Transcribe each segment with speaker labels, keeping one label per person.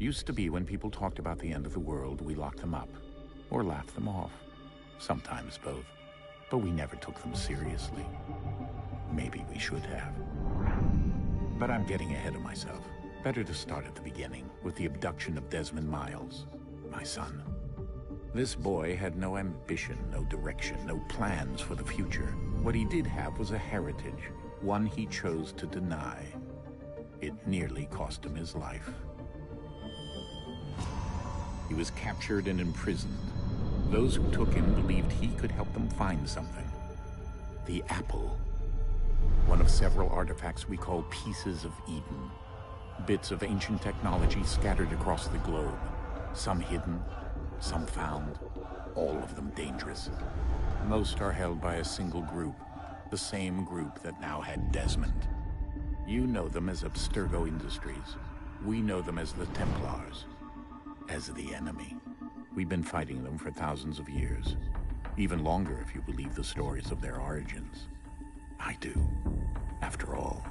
Speaker 1: Used to be when people talked about the end of the world, we locked them up. Or laughed them off. Sometimes both. But we never took them seriously. Maybe we should have. But I'm getting ahead of myself. Better to start at the beginning, with the abduction of Desmond Miles, my son. This boy had no ambition, no direction, no plans for the future. What he did have was a heritage, one he chose to deny. It nearly cost him his life. He was captured and imprisoned. Those who took him believed he could help them find something. The apple. One of several artifacts we call Pieces of Eden. Bits of ancient technology scattered across the globe. Some hidden, some found, all of them dangerous. Most are held by a single group, the same group that now had Desmond. You know them as Abstergo Industries. We know them as the Templars, as the enemy. We've been fighting them for thousands of years, even longer if you believe the stories of their origins. I do. After all,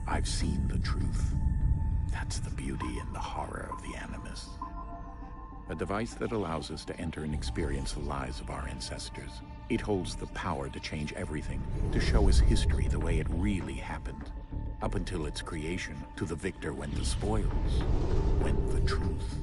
Speaker 1: I've seen the truth. That's the beauty and the horror of the Animus. A device that allows us to enter and experience the lives of our ancestors. It holds the power to change everything, to show us history the way it really happened. Up until its creation, to the victor went the spoils, went the truth.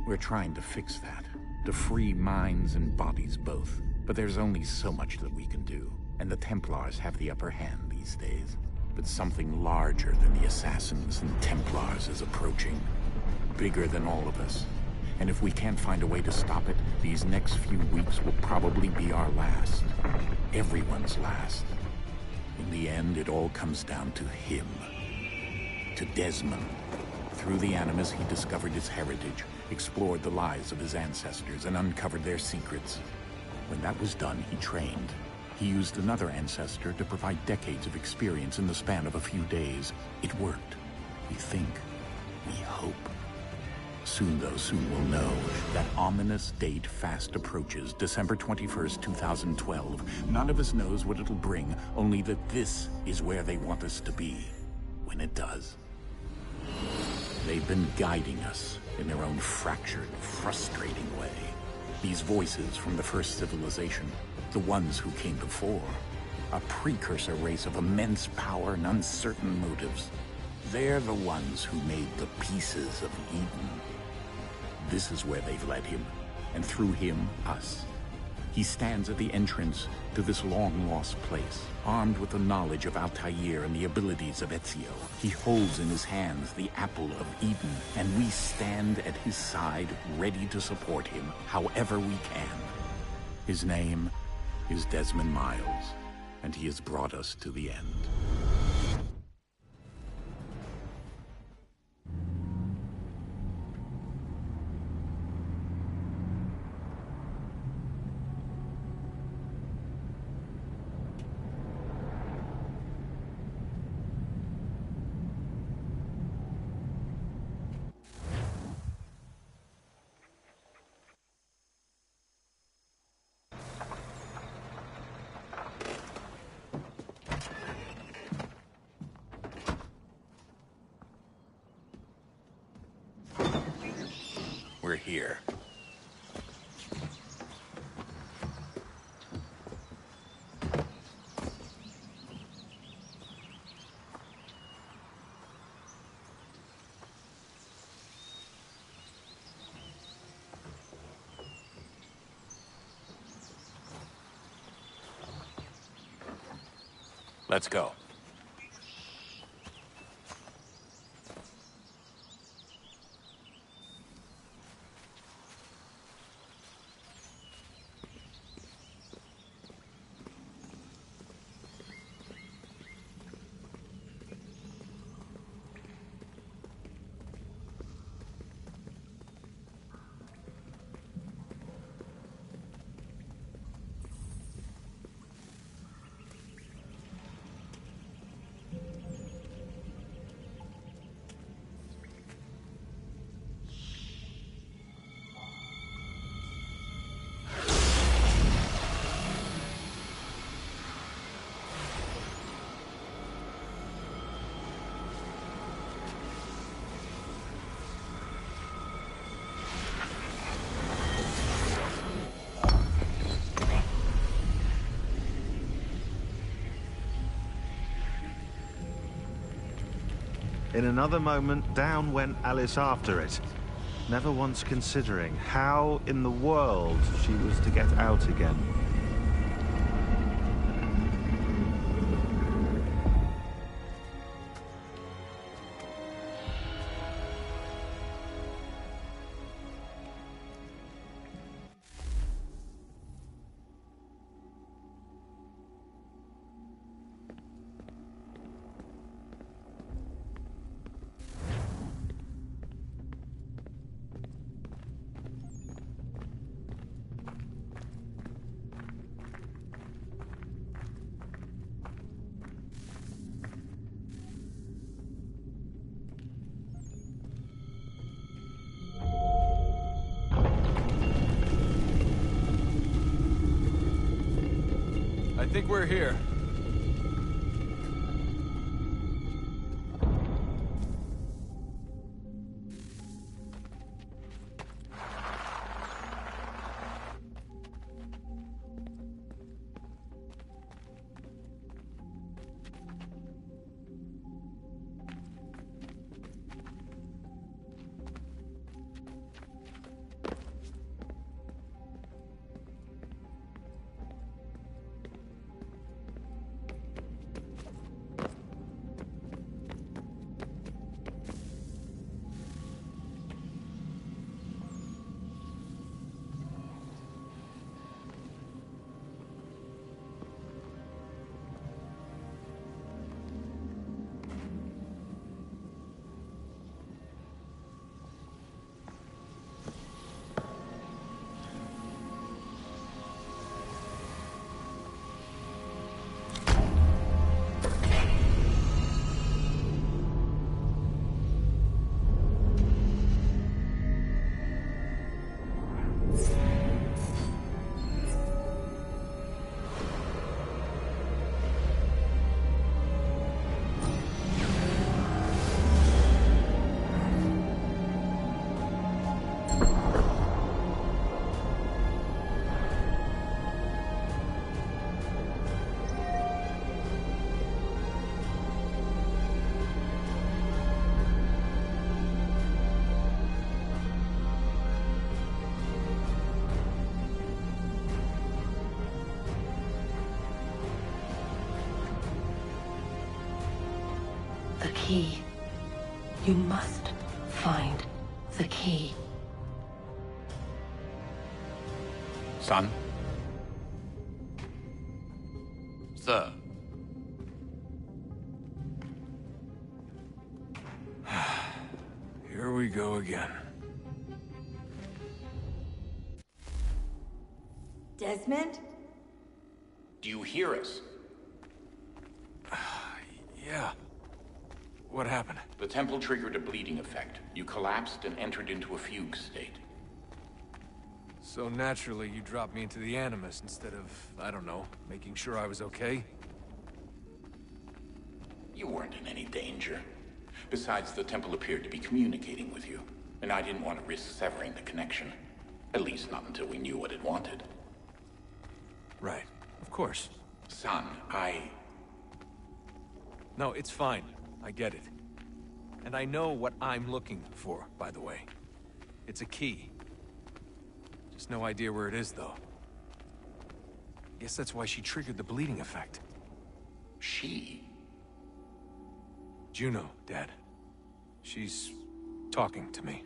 Speaker 1: We're trying to fix that, to free minds and bodies both. But there's only so much that we can do, and the Templars have the upper hand these days. But something larger than the Assassins and Templars is approaching, bigger than all of us. And if we can't find a way to stop it, these next few weeks will probably be our last. Everyone's last. In the end, it all comes down to him. To Desmond. Through the Animus, he discovered his heritage, explored the lives of his ancestors, and uncovered their secrets. When that was done, he trained. He used another ancestor to provide decades of experience in the span of a few days. It worked. We think. We hope. Soon, though, soon we'll know. That ominous date fast approaches, December 21st, 2012. None of us knows what it'll bring, only that this is where they want us to be, when it does. They've been guiding us in their own fractured, frustrating way. These voices from the first civilization, the ones who came before, a precursor race of immense power and uncertain motives. They're the ones who made the Pieces of Eden. This is where they've led him, and through him, us. He stands at the entrance to this long-lost place, armed with the knowledge of Altair and the abilities of Ezio. He holds in his hands the Apple of Eden, and we stand at his side, ready to support him however we can. His name is Desmond Miles, and he has brought us to the end. We're here. Let's go.
Speaker 2: In another moment, down went Alice after it, never once considering how in the world she was to get out again.
Speaker 3: I think we're here.
Speaker 4: The key. You must find the key.
Speaker 1: Son?
Speaker 3: Sir. Here we go again.
Speaker 5: Desmond?
Speaker 1: Do you hear us?
Speaker 3: Yeah. What happened?
Speaker 1: The temple triggered a bleeding effect. You collapsed and entered into a fugue state.
Speaker 3: So naturally, you dropped me into the Animus instead of, I don't know, making sure I was okay?
Speaker 1: You weren't in any danger. Besides, the temple appeared to be communicating with you, and I didn't want to risk severing the connection. At least not until we knew what it wanted.
Speaker 3: Right. Of course.
Speaker 1: Son,
Speaker 3: No, it's fine. I get it. And I know what I'm looking for, by the way. It's a key. Just no idea where it is, though. Guess that's why she triggered the bleeding effect.
Speaker 1: She?
Speaker 3: Juno, Dad. She's talking to me.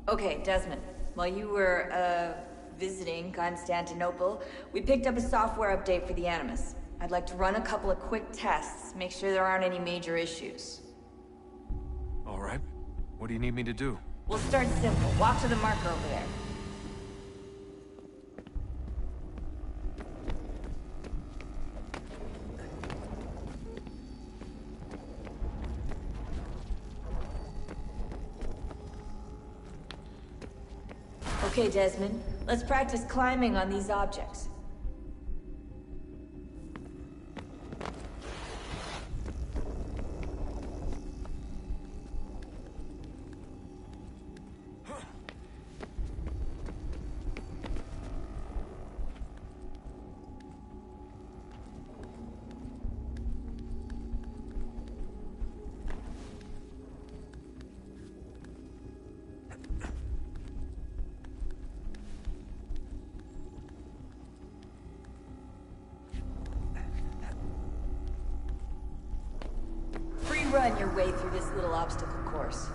Speaker 5: Okay, Desmond. While you were, visiting Constantinople, we picked up a software update for the Animus. I'd like to run a couple of quick tests, make sure there aren't any major issues.
Speaker 3: All right. What do you need me to do?
Speaker 5: We'll start simple. Walk to the marker over there. Okay, Desmond. Let's practice climbing on these objects. run your way through this little obstacle course.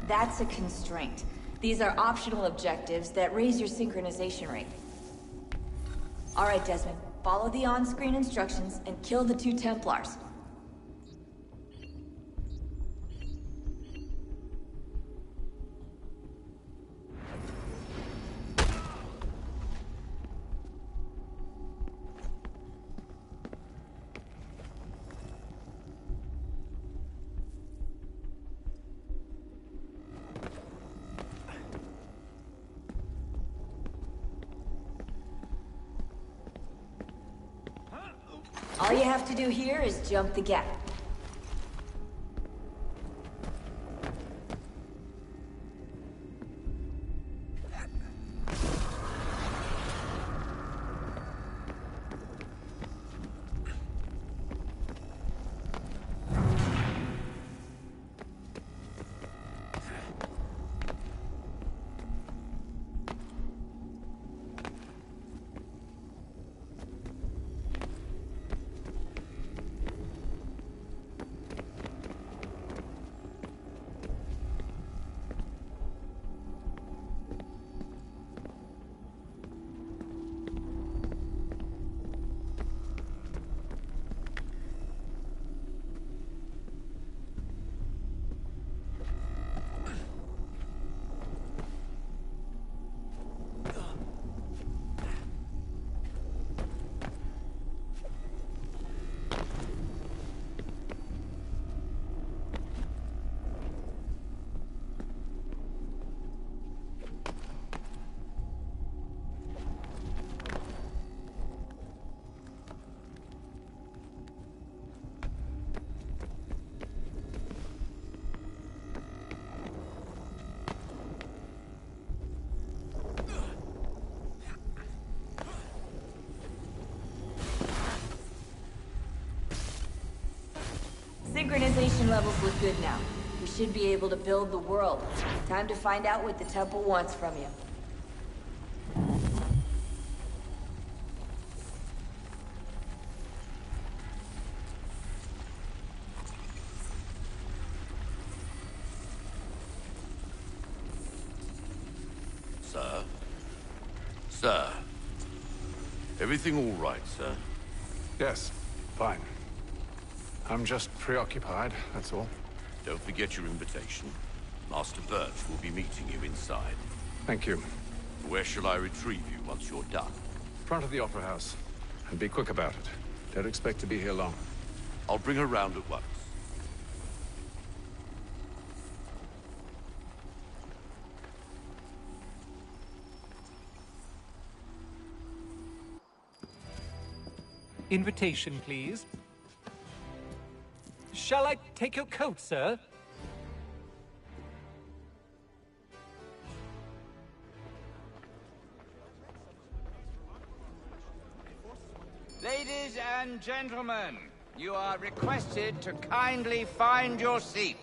Speaker 5: That's a constraint. These are optional objectives that raise your synchronization rate. All right, Desmond. Follow the on-screen instructions and kill the 2 Templars. All you have to do here is jump the gap. Synchronization levels look good now. We should be able to build the world. Time to find out what the temple wants from you.
Speaker 6: Sir? Sir? Everything all right, sir?
Speaker 7: Yes, fine. I'm just preoccupied, that's all.
Speaker 6: Don't forget your invitation. Master Birch will be meeting you inside.
Speaker 7: Thank you.
Speaker 6: Where shall I retrieve you once you're done?
Speaker 7: Front of the Opera House. And be quick about it. Don't expect to be here long.
Speaker 6: I'll bring her round at once.
Speaker 8: Invitation, please. Shall I take your coat, sir?
Speaker 9: Ladies and gentlemen, you are requested to kindly find your seats.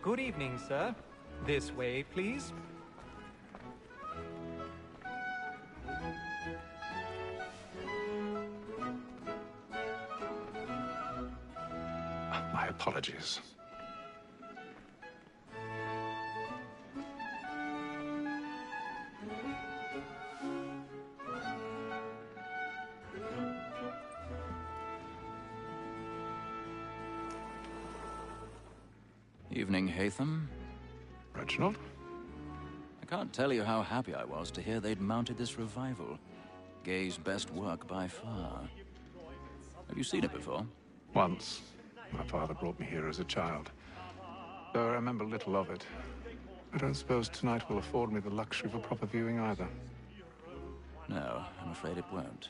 Speaker 8: Good evening, sir. This way, please.
Speaker 7: My apologies.
Speaker 10: Evening, Haytham.
Speaker 7: Reginald?
Speaker 10: I can't tell you how happy I was to hear they'd mounted this revival. Gay's best work by far. Have you seen it before?
Speaker 7: Once. My father brought me here as a child. Though I remember little of it. I don't suppose tonight will afford me the luxury of a proper viewing either.
Speaker 10: No, I'm afraid it won't.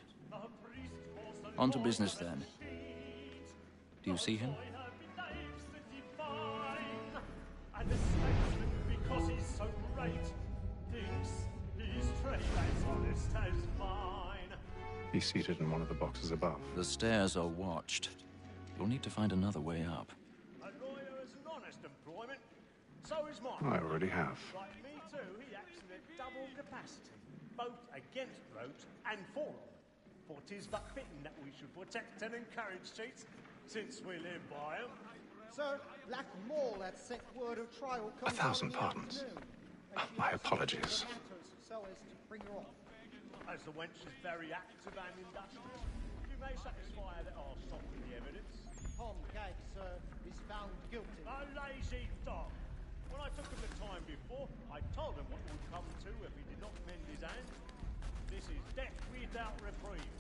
Speaker 10: On to business then. Do you see him?
Speaker 11: fate. Thinks he's straight as honest as mine.
Speaker 7: He's seated in one of the boxes above.
Speaker 10: The stairs are watched. You'll need to find another way up.
Speaker 11: A lawyer is an honest employment. So is mine.
Speaker 7: I already have.
Speaker 11: Like me too, he acts in a double capacity, both against roads and for them. For 'tis but fitting that we should protect and encourage cheats, since we live by 'em.
Speaker 12: Sir, Black Mall had sent word of trial comes
Speaker 7: 1,000
Speaker 12: on in the
Speaker 7: pardons.
Speaker 12: afternoon,
Speaker 7: My apologies.
Speaker 12: so as to bring her off.
Speaker 11: As the wench is very active and industrious, you may satisfy her that I'll soften the evidence.
Speaker 12: Tom Gag, sir, is found guilty.
Speaker 11: A lazy dog! When I took him the time before, I told him what would come to if he did not mend his hand. This is death without reprieve.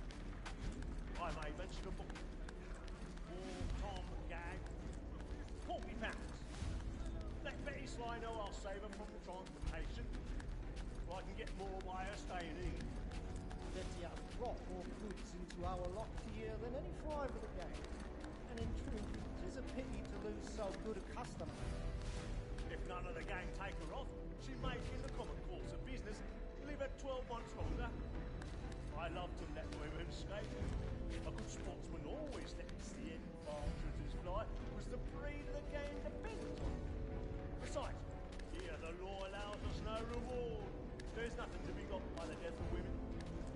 Speaker 11: I may mention a book. Tom Gag. £40. Let Betty Sly know I'll save her from the transportation. So I can get more by her staying in.
Speaker 12: Betty has brought more goods into our lot here than any five of the gang. And in truth, it is a pity to lose so good a customer.
Speaker 11: If none of the gang take her off, she may, in the common course of business, live at 12 months longer. I love to let women escape. A good sportsman always lets the end partridges fly, was the breed of the game depends on. Besides, here the law allows us no reward. There's nothing to be got by the death of women,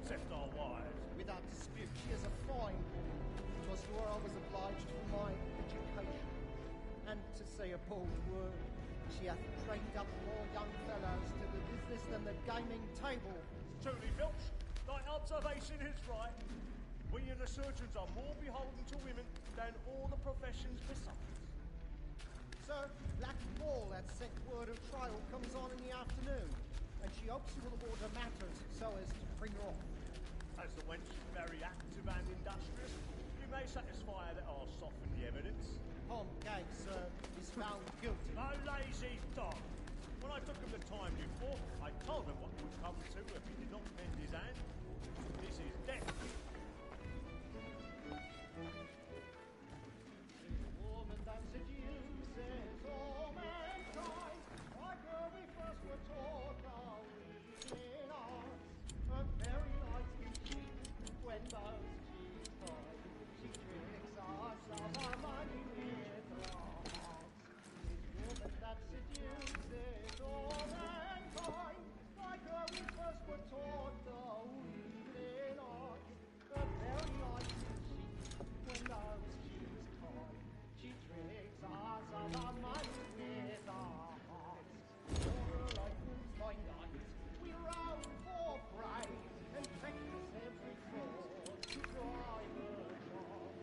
Speaker 11: except our wives.
Speaker 12: Without dispute, she is a fine woman. 'Twas to her I was obliged for my education. And to say a bold word, she hath trained up more young fellows to the business than the gaming table.
Speaker 11: Truly, Filch, thy observation is right. We and the surgeons are more beholden to women than all the professions besides.
Speaker 12: Sir, Black Mall had sent word of trial comes on in the afternoon, and she hopes you will order matters so as to bring her off.
Speaker 11: As the wench is very active and industrious, you may satisfy her that I'll soften the evidence.
Speaker 12: Tom Gag, sir, is found guilty.
Speaker 11: A lazy dog! When I took him the time before, I told him what would come to if he did not mend his hand. This is death.
Speaker 12: Woman that seduces all mankind, like her we first were taught our reading art. Her very light is cheap when those cheeks fight. She tricks us of our money with her hearts. This woman that seduces all mankind, like her we first were taught our reading art. Her very light is cheap when those cheeks fight. She tricks us of our money with our hearts. For her like moons by night, we round for prey and practice every fraud to drive her short.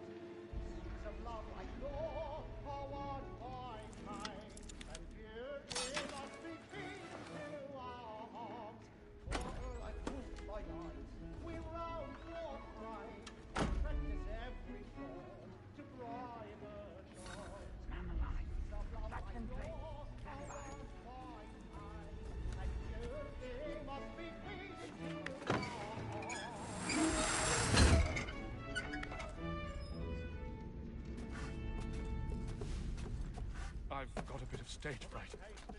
Speaker 12: Streets of love like law are won by pain, and beauty must be key to our hearts. For her like moons by night, we round for prey and practice every fraud to bribe her short. Streets of love like law are won by pain, and beauty must be key to our hearts.
Speaker 7: I've got a bit of stage fright.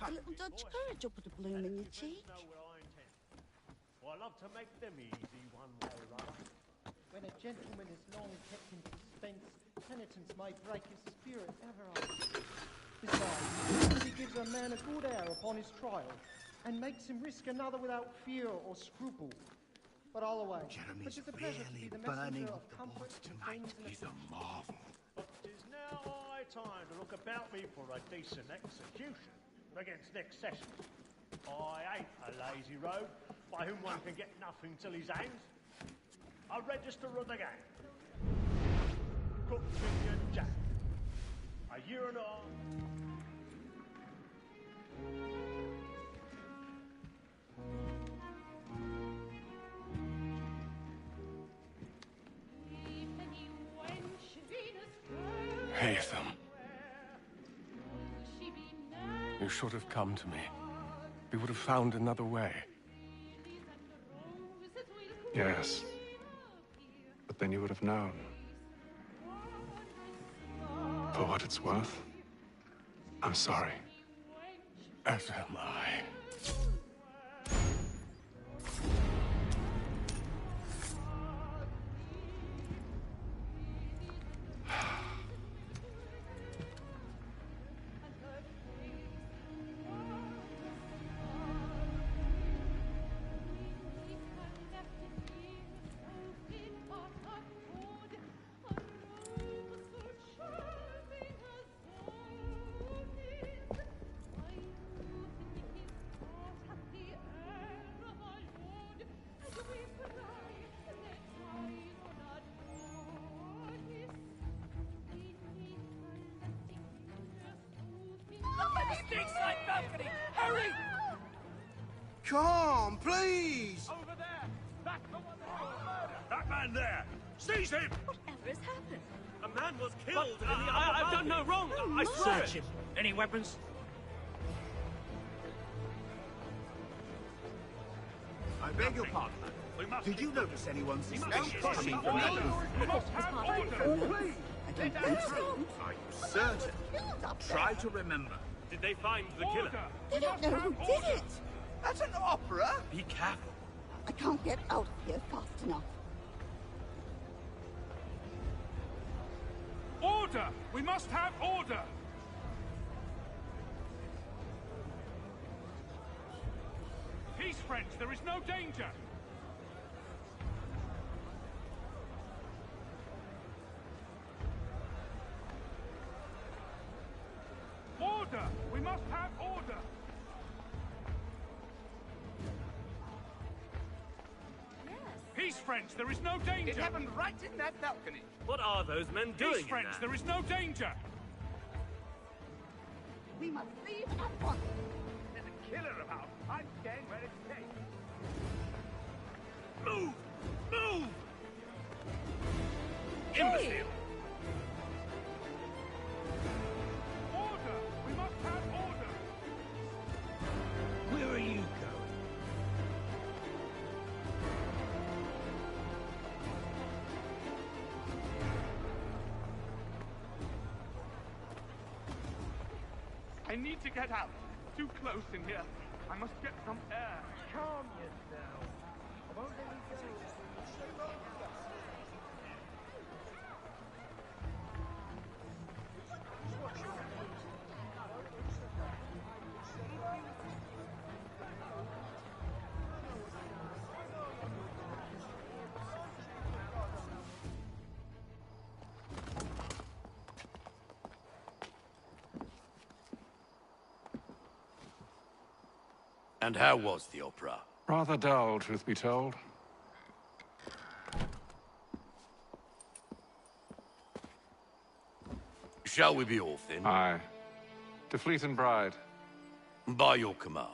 Speaker 13: A little Dutch courage will put a bloom in your cheek.
Speaker 11: Know what I intend. Well, I love to make them easy one way or other.
Speaker 12: When a gentleman is long kept in suspense, penitence may break his spirit outright. Besides, he gives a man a good air upon his trial, and makes him risk another without fear or scruple. But all away,
Speaker 14: Jeremy's
Speaker 12: such is a pleasure to be the
Speaker 14: burning
Speaker 12: messenger
Speaker 14: up
Speaker 12: of
Speaker 14: the
Speaker 12: comfort
Speaker 14: boards
Speaker 12: and
Speaker 14: tonight.
Speaker 12: things in
Speaker 14: He's a
Speaker 12: affliction.
Speaker 14: marvel.
Speaker 11: But 'tis now high time to look about me for a decent execution against next session. I ain't a lazy rogue by whom one can get nothing till his hands. A register of the gang. Cook Vineyard Jack. A year and a half.
Speaker 7: Haytham. You should have come to me. We would have found another way. Yes. But then you would have known. For what it's worth, I'm sorry. As am I.
Speaker 14: Stink side balcony! Hurry!
Speaker 15: Calm, please!
Speaker 11: Over there! That's the one that was murdered! That man there! Seize him!
Speaker 16: Whatever has happened?
Speaker 11: A man was killed in the I've done no wrong! I swear! Search him! Any weapons?
Speaker 15: I beg your pardon. Did you notice anyone suspicious coming from that room?
Speaker 13: I don't think so.
Speaker 15: Are you certain? Try to remember.
Speaker 11: Did they find the killer?
Speaker 13: They don't know who did it.
Speaker 15: At an opera?
Speaker 11: Be careful.
Speaker 13: I can't get out of here fast enough.
Speaker 11: Order! We must have order! Peace, friends. There is no danger. Order! We must have order! Peace, friends. There is no danger.
Speaker 9: It happened right in that balcony.
Speaker 11: What are those men doing? Peace, friends. There is no danger.
Speaker 13: We must leave at once.
Speaker 11: There's a killer about. I'm staying where it's safe. Move! Move! Imbecile! Order! We must have order! Where are you going? I need to get out. Too close in here. I must get some air. Calm yourself. Won't let me go.
Speaker 6: And how was the opera?
Speaker 7: Rather dull, truth be told.
Speaker 6: Shall we be off then?
Speaker 7: Aye. To Fleet and Bride.
Speaker 6: By your command.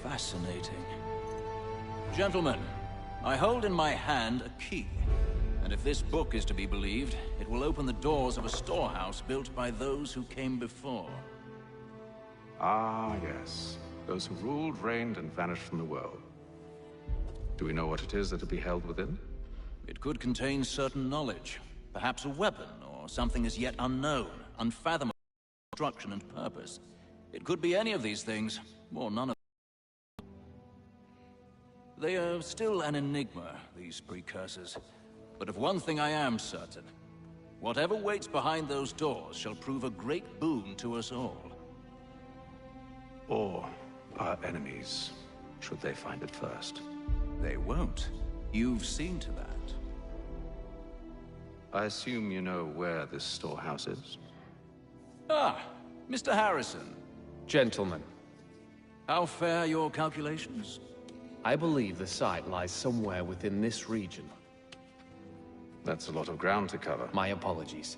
Speaker 10: Fascinating. Gentlemen, I hold in my hand a key. And if this book is to be believed, it will open the doors of a storehouse built by those who came before.
Speaker 7: Ah, yes. Those who ruled, reigned, and vanished from the world. Do we know what it is that will be held within?
Speaker 10: It could contain certain knowledge. Perhaps a weapon, or something as yet unknown, unfathomable construction and purpose. It could be any of these things, or none of them. They are still an enigma, these precursors. But of one thing I am certain. Whatever waits behind those doors shall prove a great boon to us all.
Speaker 7: Or our enemies, should they find it first.
Speaker 10: They won't. You've seen to that.
Speaker 7: I assume you know where this storehouse is?
Speaker 10: Ah, Mr. Harrison.
Speaker 17: Gentlemen.
Speaker 10: How fare your calculations?
Speaker 17: I believe the site lies somewhere within this region.
Speaker 7: That's a lot of ground to cover.
Speaker 17: My apologies.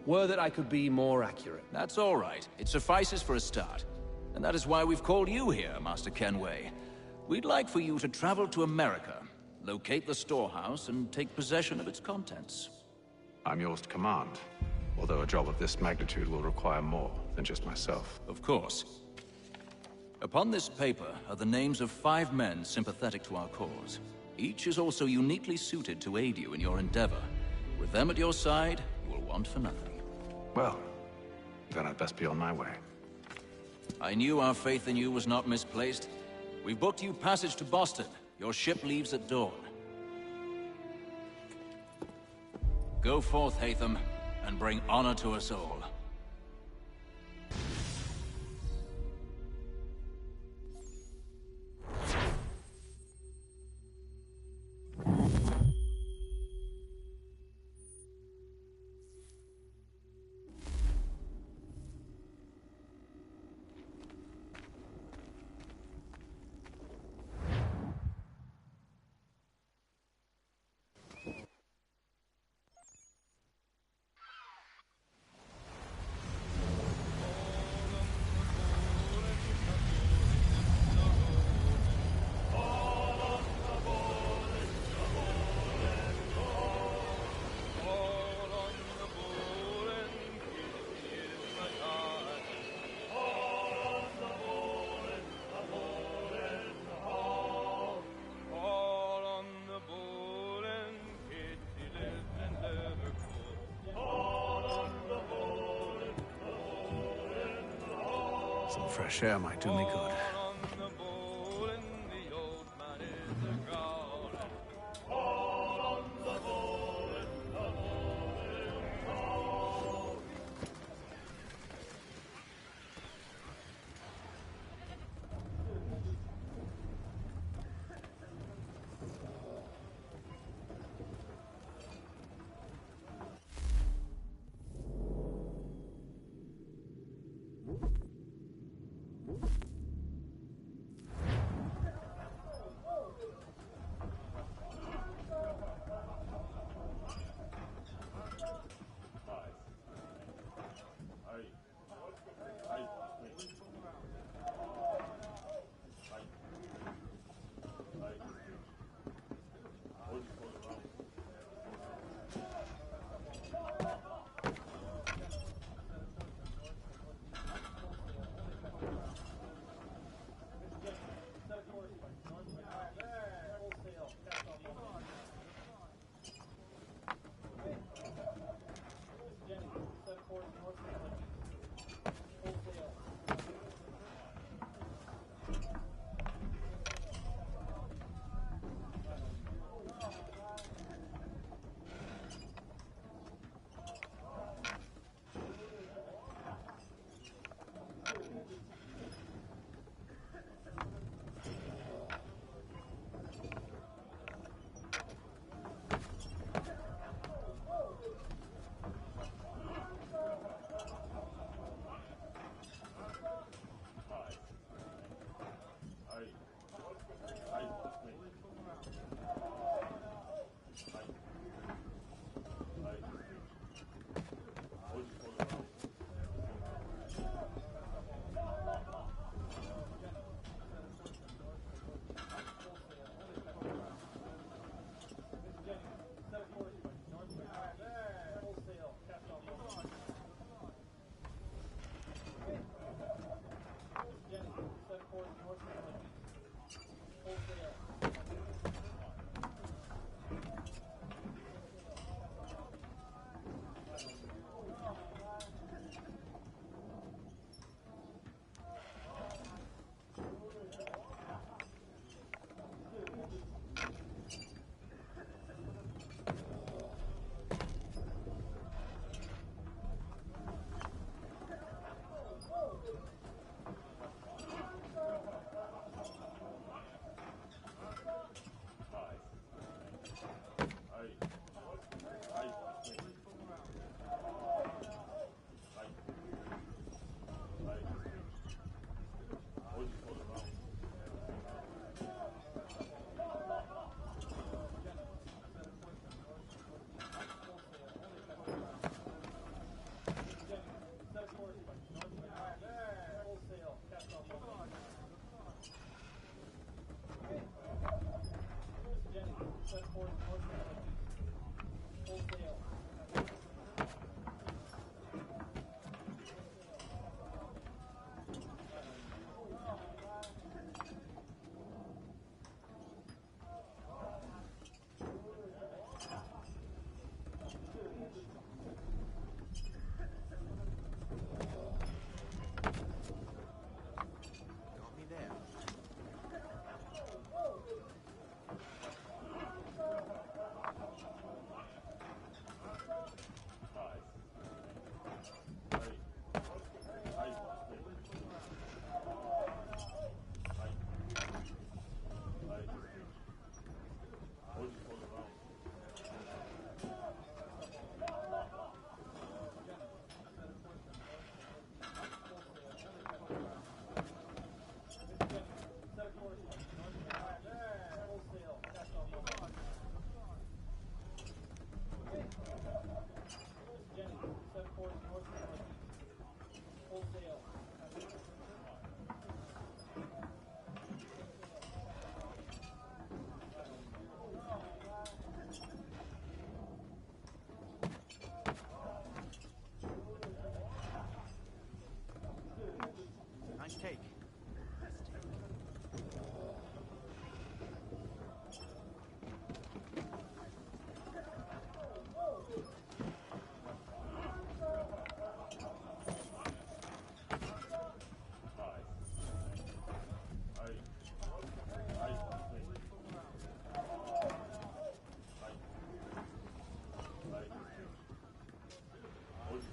Speaker 17: Were that I could be more accurate.
Speaker 10: That's all right. It suffices for a start. And that is why we've called you here, Master Kenway. We'd like for you to travel to America, locate the storehouse, and take possession of its contents.
Speaker 7: I'm yours to command. Although a job of this magnitude will require more than just myself.
Speaker 10: Of course. Upon this paper are the names of 5 men sympathetic to our cause. Each is also uniquely suited to aid you in your endeavor. With them at your side, you will want for nothing.
Speaker 7: Well, then I'd best be on my way.
Speaker 10: I knew our faith in you was not misplaced. We've booked you passage to Boston. Your ship leaves at dawn. Go forth, Hatham, and bring honor to us all.
Speaker 7: Some fresh air might do me good.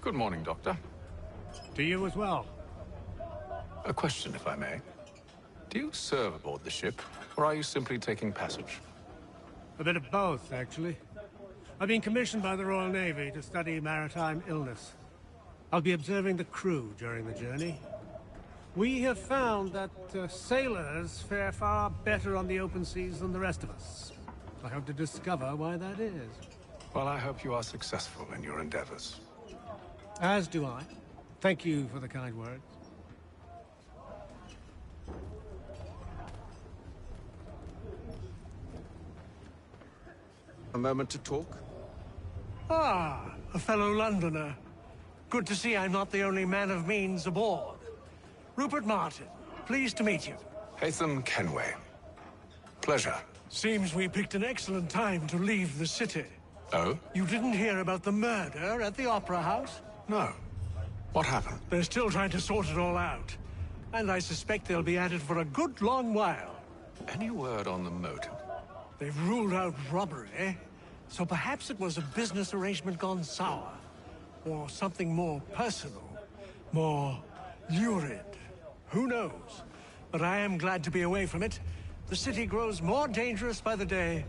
Speaker 7: Good morning, Doctor.
Speaker 11: To you as well.
Speaker 7: A question, if I may. Do you serve aboard the ship, or are you simply taking passage?
Speaker 11: A bit of both, actually. I've been commissioned by the Royal Navy to study maritime illness. I'll be observing the crew during the journey. We have found that sailors fare far better on the open seas than the rest of us. I hope to discover why that is.
Speaker 7: Well, I hope you are successful in your endeavors.
Speaker 11: As do I. Thank you for the kind words.
Speaker 16: A moment to talk?
Speaker 11: Ah, a fellow Londoner. Good to see I'm not the only man of means aboard. Rupert Martin, pleased to meet you.
Speaker 7: Haytham Kenway. Pleasure.
Speaker 11: Seems we picked an excellent time to leave the city.
Speaker 7: Oh?
Speaker 11: You didn't hear about the murder at the Opera House?
Speaker 7: No. What happened?
Speaker 11: They're still trying to sort it all out. And I suspect they'll be at it for a good long while.
Speaker 7: Any word on the motive?
Speaker 11: They've ruled out robbery, so perhaps it was a business arrangement gone sour. Or something more personal, more lurid. Who knows? But I am glad to be away from it. The city grows more dangerous by the day.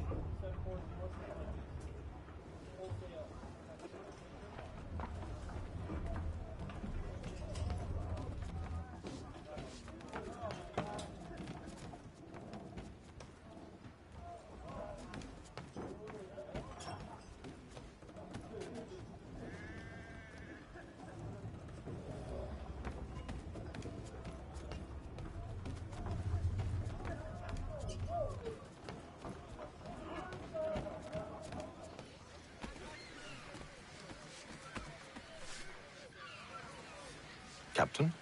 Speaker 7: Captain?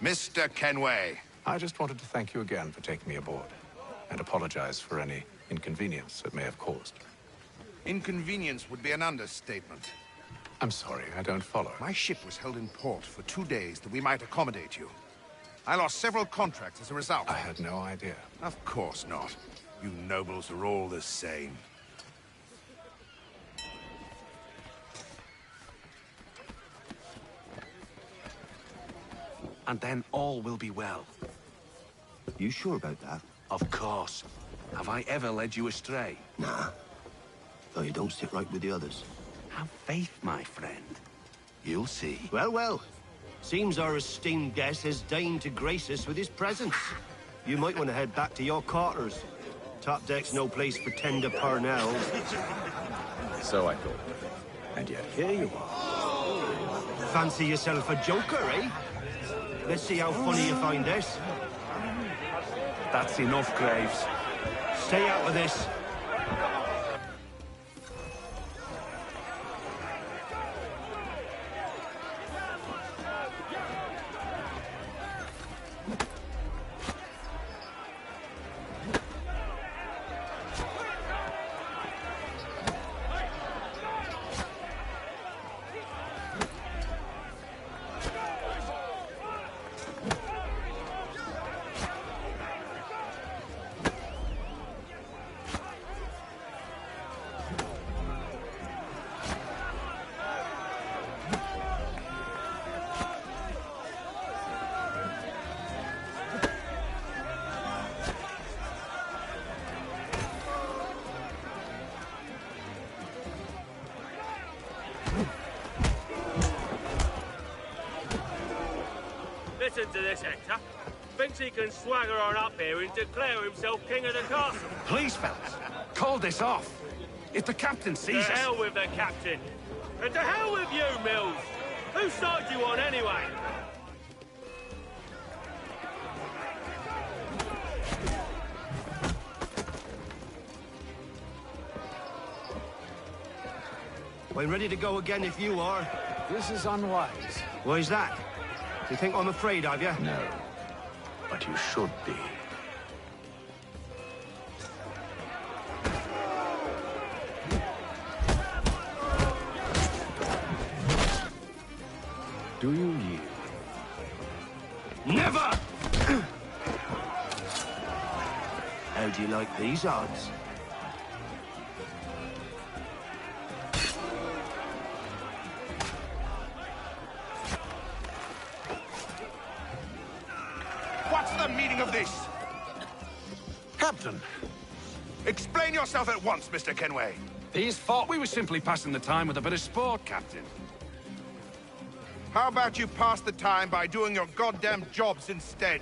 Speaker 15: Mr. Kenway.
Speaker 7: I just wanted to thank you again for taking me aboard, and apologize for any inconvenience it may have caused.
Speaker 15: Inconvenience would be an understatement.
Speaker 7: I'm sorry, I don't follow.
Speaker 15: My ship was held in port for 2 days that we might accommodate you. I lost several contracts as a result.
Speaker 7: I had no idea.
Speaker 15: Of course not. You nobles are all the same.
Speaker 18: And then all will be well.
Speaker 19: You sure about that?
Speaker 18: Of course. Have I ever led you astray?
Speaker 19: Nah. Though you don't sit right with the others.
Speaker 18: Have faith, my friend. You'll see.
Speaker 19: Well, well. Seems our esteemed guest has deigned to grace us with his presence. You might want to head back to your quarters. Top deck's no place for tender parnells.
Speaker 17: So I thought. And yet here you are.
Speaker 19: Fancy yourself a joker, eh? Let's see how funny you find this.
Speaker 18: That's enough, Graves.
Speaker 19: Stay out of this.
Speaker 20: Listen to this, Hector. Thinks he can swagger on up here and declare himself king of the castle.
Speaker 18: Please, fellas, call this off. If the captain sees us...
Speaker 20: To hell with the captain. And to hell with you, Mills. Whose side you on, anyway?
Speaker 19: I'm ready to go again if you are.
Speaker 7: This is unwise.
Speaker 19: Why's that? You think I'm afraid of you?
Speaker 7: No. But you should be. Do you yield?
Speaker 19: Never! How do you like these odds?
Speaker 18: Captain!
Speaker 6: Explain yourself at once, Mr. Kenway.
Speaker 18: These thought we were simply passing the time with a bit of sport, Captain.
Speaker 6: How about you pass the time by doing your goddamn jobs instead?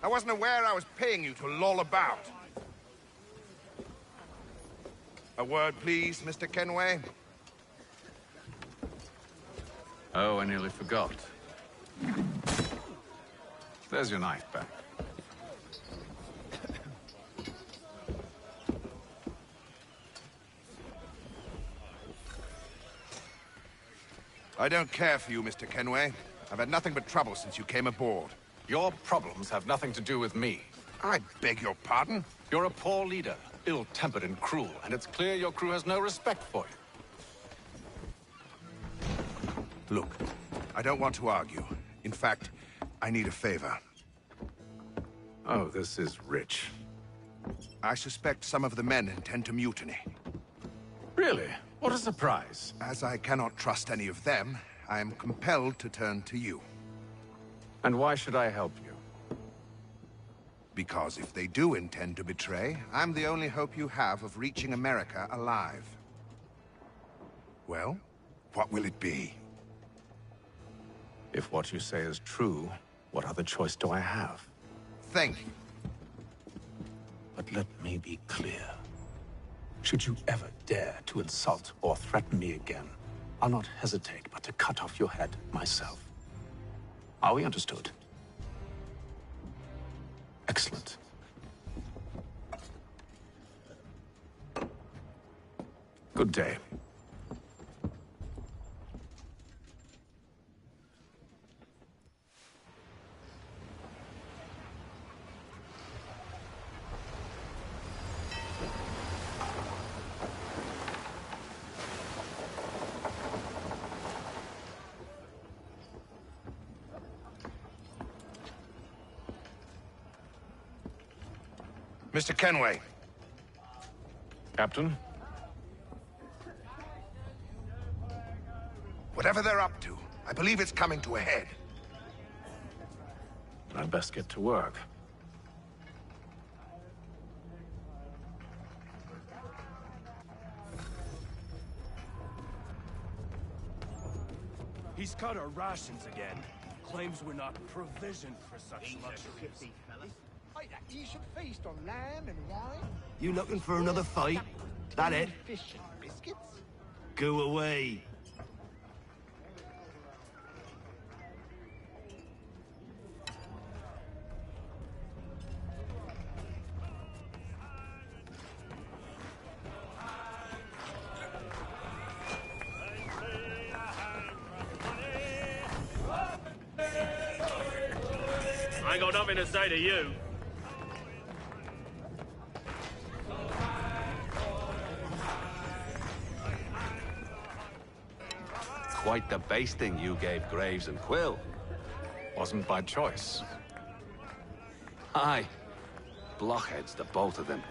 Speaker 6: I wasn't aware I was paying you to loll about. A word, please, Mr. Kenway.
Speaker 7: Oh, I nearly forgot. There's your knife back.
Speaker 6: I don't care for you, Mr. Kenway. I've had nothing but trouble since you came aboard.
Speaker 7: Your problems have nothing to do with me.
Speaker 6: I beg your pardon?
Speaker 7: You're a poor leader, ill-tempered and cruel, and it's clear your crew has no respect for you.
Speaker 6: Look, I don't want to argue. In fact, I need a favor.
Speaker 7: Oh, this is rich.
Speaker 6: I suspect some of the men intend to mutiny.
Speaker 7: Really? What a surprise.
Speaker 6: As I cannot trust any of them, I am compelled to turn to you.
Speaker 7: And why should I help you?
Speaker 6: Because if they do intend to betray, I'm the only hope you have of reaching America alive. Well, what will it be?
Speaker 7: If what you say is true, what other choice do I have?
Speaker 6: Thank you.
Speaker 7: But let me be clear. Should you ever dare to insult or threaten me again, I'll not hesitate but to cut off your head myself. Are we understood? Excellent. Good day.
Speaker 6: Mr. Kenway.
Speaker 7: Captain?
Speaker 6: Whatever they're up to, I believe it's coming to a head.
Speaker 7: I'd best get to work.
Speaker 20: He's cut our rations again. Claims we're not provisioned for such luxuries.
Speaker 15: You should feast on lamb and wine.
Speaker 19: You looking for another fight? That it?
Speaker 15: Fish and biscuits.
Speaker 19: Go away.
Speaker 20: I ain't got nothing to say to you.
Speaker 6: Quite the basting you gave Graves and Quill.
Speaker 7: Wasn't by choice.
Speaker 6: Aye. Blockheads, the both of them.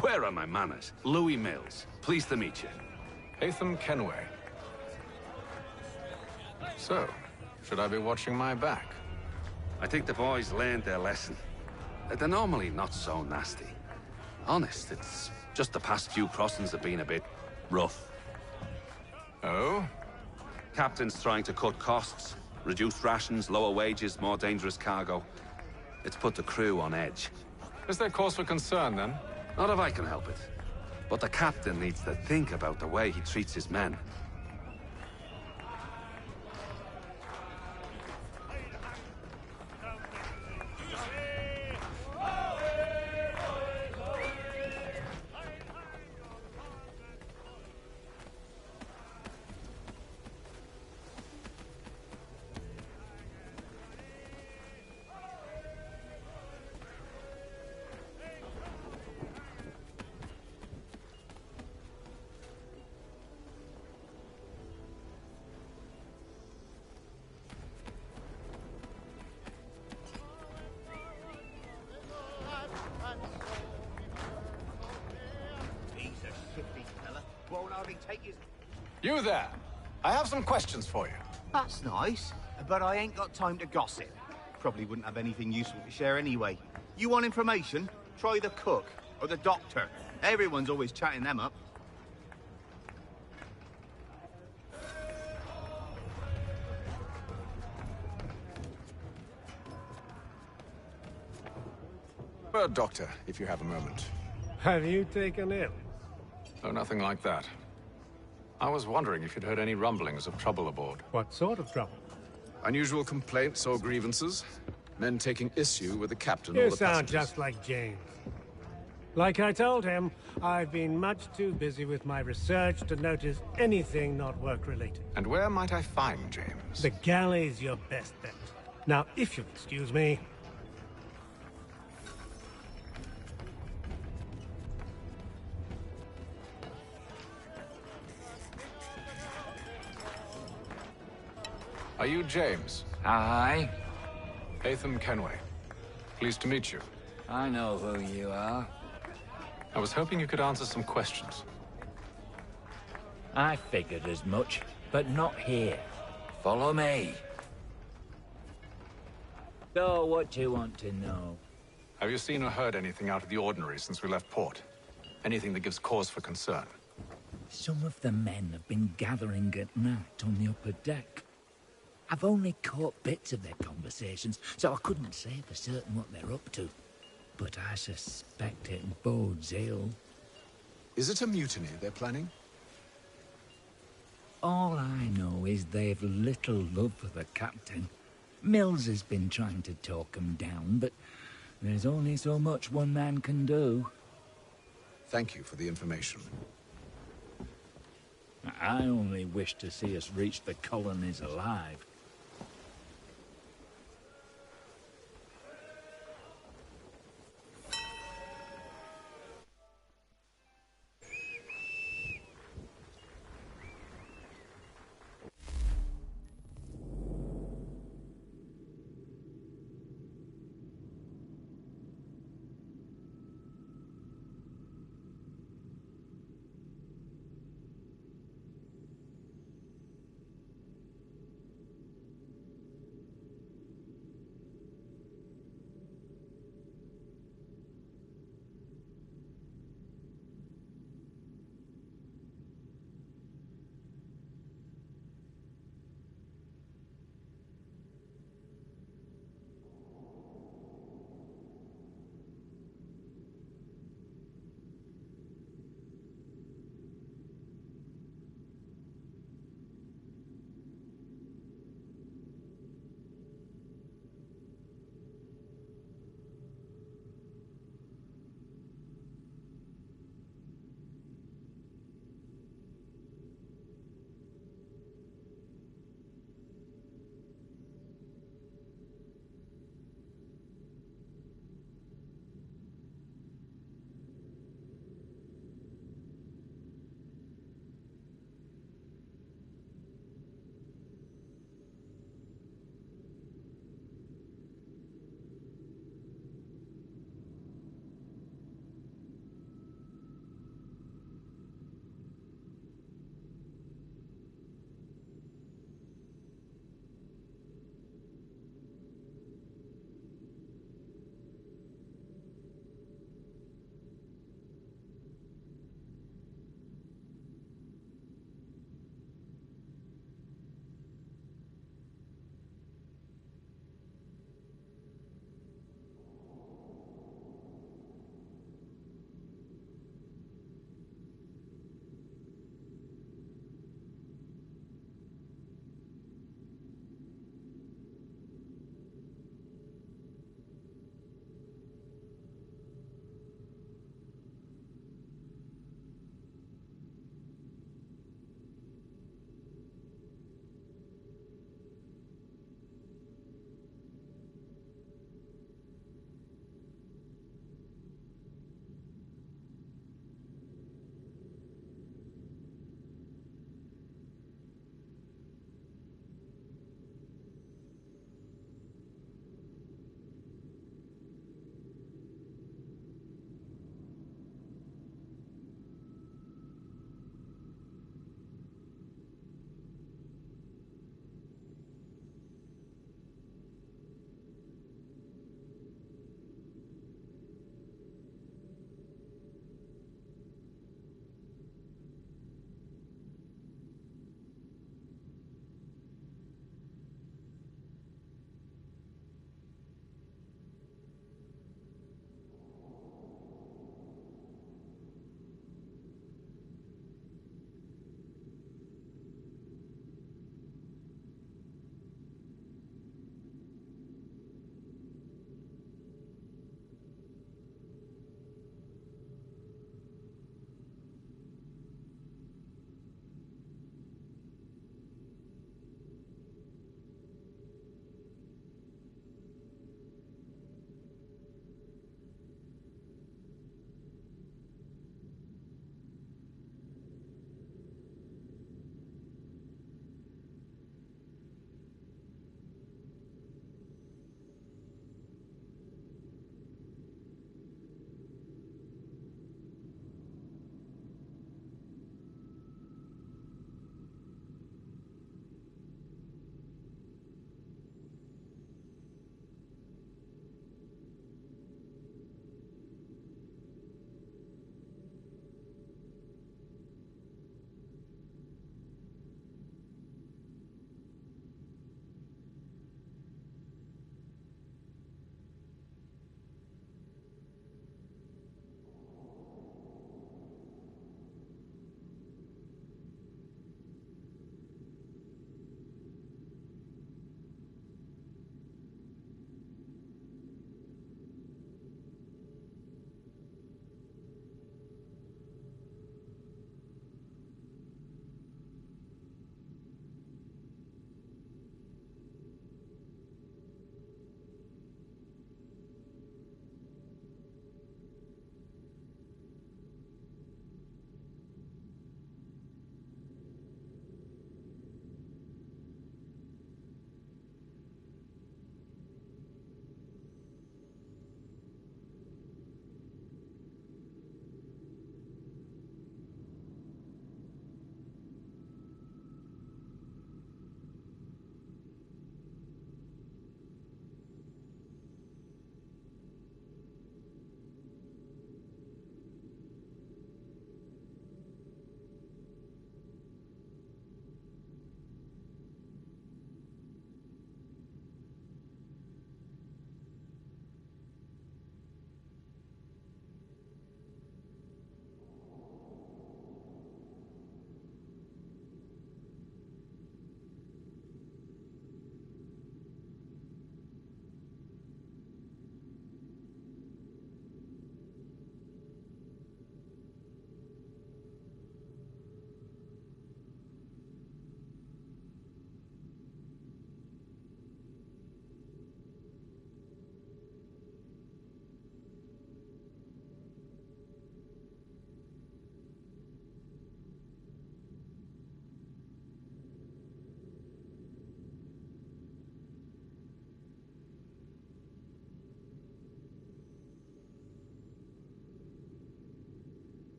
Speaker 6: Where are my manners? Louis Mills. Pleased to meet you.
Speaker 7: Hatham Kenway. So, should I be watching my back?
Speaker 6: I think the boys learned their lesson. They're normally not so nasty. Honest, it's just the past few crossings have been a bit rough.
Speaker 7: Oh?
Speaker 6: Captain's trying to cut costs. Reduced rations, lower wages, more dangerous cargo. It's put the crew on edge.
Speaker 7: Is there cause for concern, then?
Speaker 6: Not if I can help it. But the captain needs to think about the way he treats his men.
Speaker 7: You there! I have some questions for you.
Speaker 15: That's nice, but I ain't got time to gossip. Probably wouldn't have anything useful to share anyway. You want information? Try the cook, or the doctor. Everyone's always chatting them up.
Speaker 17: Bird doctor, if you have a moment.
Speaker 16: Have you taken ill?
Speaker 17: Oh, nothing like that. I was wondering if you'd heard any rumblings of trouble aboard.
Speaker 16: What sort of trouble?
Speaker 17: Unusual complaints or grievances? Men taking issue with the captain or
Speaker 16: You
Speaker 17: the
Speaker 16: sound
Speaker 17: passengers?
Speaker 16: just like James. Like I told him, I've been much too busy with my research to notice anything not work-related.
Speaker 17: And where might I find James?
Speaker 16: The galley's your best bet. Now, if you'll excuse me...
Speaker 17: Are you James?
Speaker 21: Aye.
Speaker 17: Atham Kenway. Pleased to meet you.
Speaker 21: I know who you are.
Speaker 17: I was hoping you could answer some questions.
Speaker 21: I figured as much, but not here. Follow me. So, what do you want to know?
Speaker 17: Have you seen or heard anything out of the ordinary since we left port? Anything that gives cause for concern?
Speaker 21: Some of the men have been gathering at night on the upper deck. I've only caught bits of their conversations, so I couldn't say for certain what they're up to. But I suspect it bodes ill.
Speaker 17: Is it a mutiny they're planning?
Speaker 21: All I know is they've little love for the captain. Mills has been trying to talk 'em down, but there's only so much one man can do.
Speaker 17: Thank you for the information.
Speaker 21: I only wish to see us reach the colonies alive.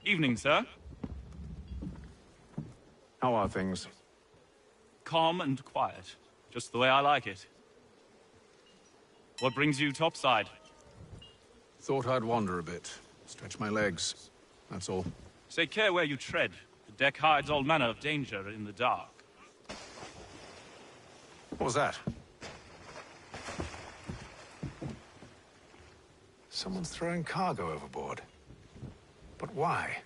Speaker 2: Evening, sir.
Speaker 17: How are things?
Speaker 2: Calm and quiet. Just the way I like it. What brings you topside?
Speaker 17: Thought I'd wander a bit. Stretch my legs. That's all.
Speaker 2: Take care where you tread. The deck hides all manner of danger in the dark.
Speaker 17: What was that? Someone's throwing cargo overboard. But why?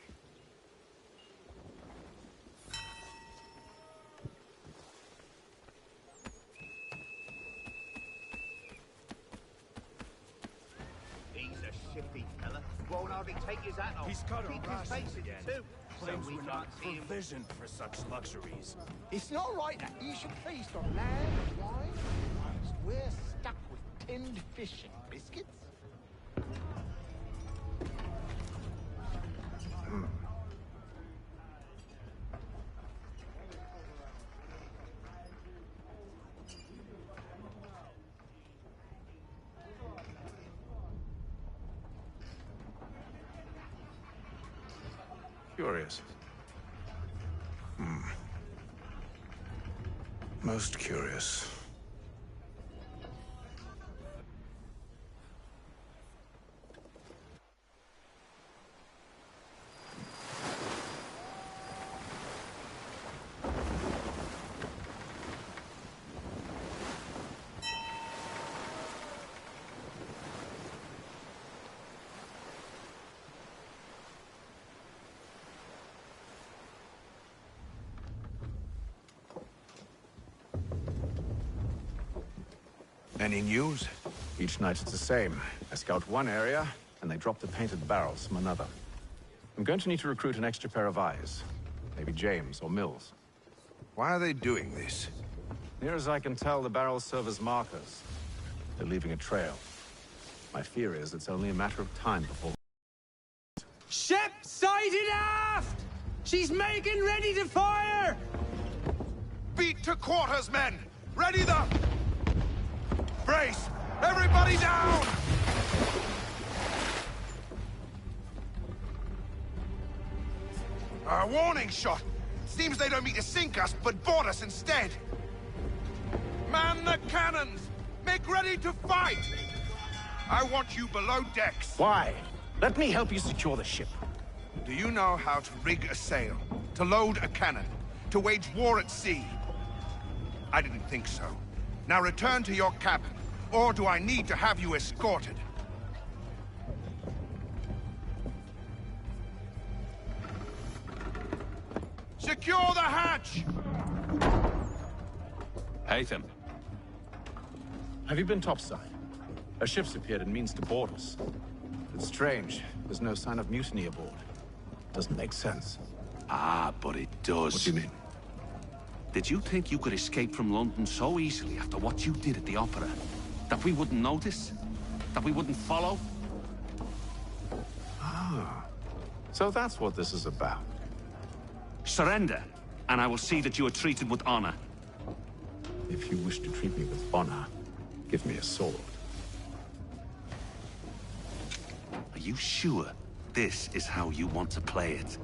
Speaker 15: He's a shifty fella. Won't hardly take his hat off.
Speaker 20: He's cut our
Speaker 15: Keep his
Speaker 20: rations
Speaker 15: face in
Speaker 20: again.
Speaker 15: too.
Speaker 20: Claims
Speaker 15: So we
Speaker 20: we're not
Speaker 15: can't see him.
Speaker 20: provisioned for such luxuries.
Speaker 12: It's not right that you should feast on land and wine whilst we're stuck with tinned fish and biscuits.
Speaker 17: Curious. Most curious.
Speaker 7: Any news?
Speaker 17: Each night it's the same. I scout one area, and they drop the painted barrels from another. I'm going to need to recruit an extra pair of eyes. Maybe James or Mills.
Speaker 18: Why are they doing this?
Speaker 17: Near as I can tell, the barrels serve as markers. They're leaving a trail. My fear is it's only a matter of time before...
Speaker 14: Ship sighted aft! She's making ready to fire!
Speaker 18: Beat to quarters, men! Ready the... Brace! Everybody down! A warning shot! Seems they don't mean to sink us, but board us instead! Man the cannons! Make ready to fight! I want you below decks.
Speaker 7: Why? Let me help you secure the ship.
Speaker 18: Do you know how to rig a sail? To load a cannon? To wage war at sea? I didn't think so. Now return to your cabin, or do I need to have you escorted? Secure the hatch!
Speaker 6: Haytham.
Speaker 17: Have you been topside? A ship's appeared and means to board us. It's strange. There's no sign of mutiny aboard. Doesn't make sense.
Speaker 6: Ah, but it does.
Speaker 17: What do you mean?
Speaker 6: Did you think you could escape from London so easily after what you did at the Opera? That we wouldn't notice? That we wouldn't follow?
Speaker 17: Ah. So that's what this is about.
Speaker 6: Surrender, and I will see that you are treated with honor.
Speaker 17: If you wish to treat me with honor, give me a sword.
Speaker 6: Are you sure this is how you want to play it?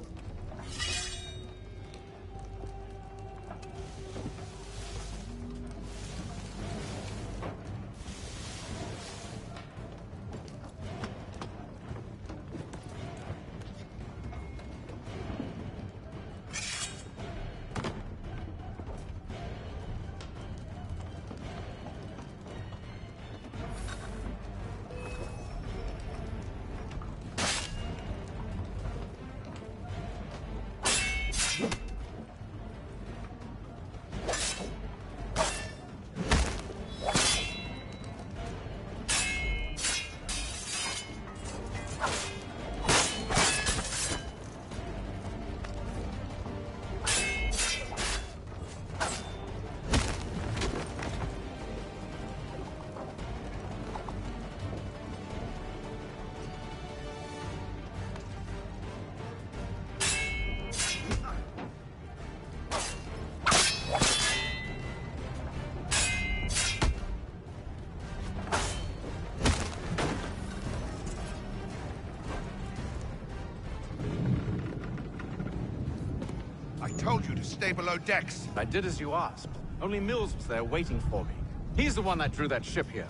Speaker 18: told you to stay below decks.
Speaker 17: I did as you asked. Only Mills was there waiting for me. He's the one that drew that ship here.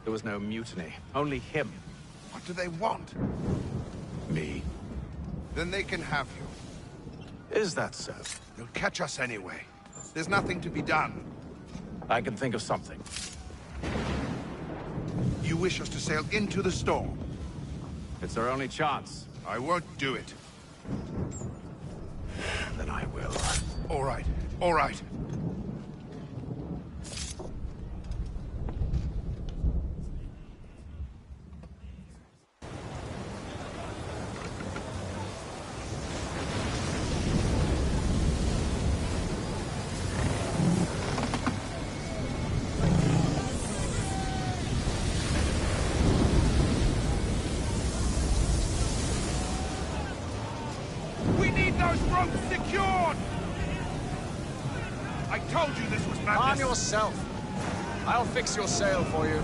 Speaker 17: There was no mutiny, only him.
Speaker 18: What do they want?
Speaker 17: Me.
Speaker 18: Then they can have you.
Speaker 17: Is that so?
Speaker 18: You'll catch us anyway. There's nothing to be done.
Speaker 17: I can think of something.
Speaker 18: You wish us to sail into the storm?
Speaker 17: It's our only chance.
Speaker 18: I won't do it.
Speaker 17: Then I will.
Speaker 18: All right, all right. We need those ropes secured! I told you this was madness.
Speaker 3: Arm yourself. I'll fix your sail for you.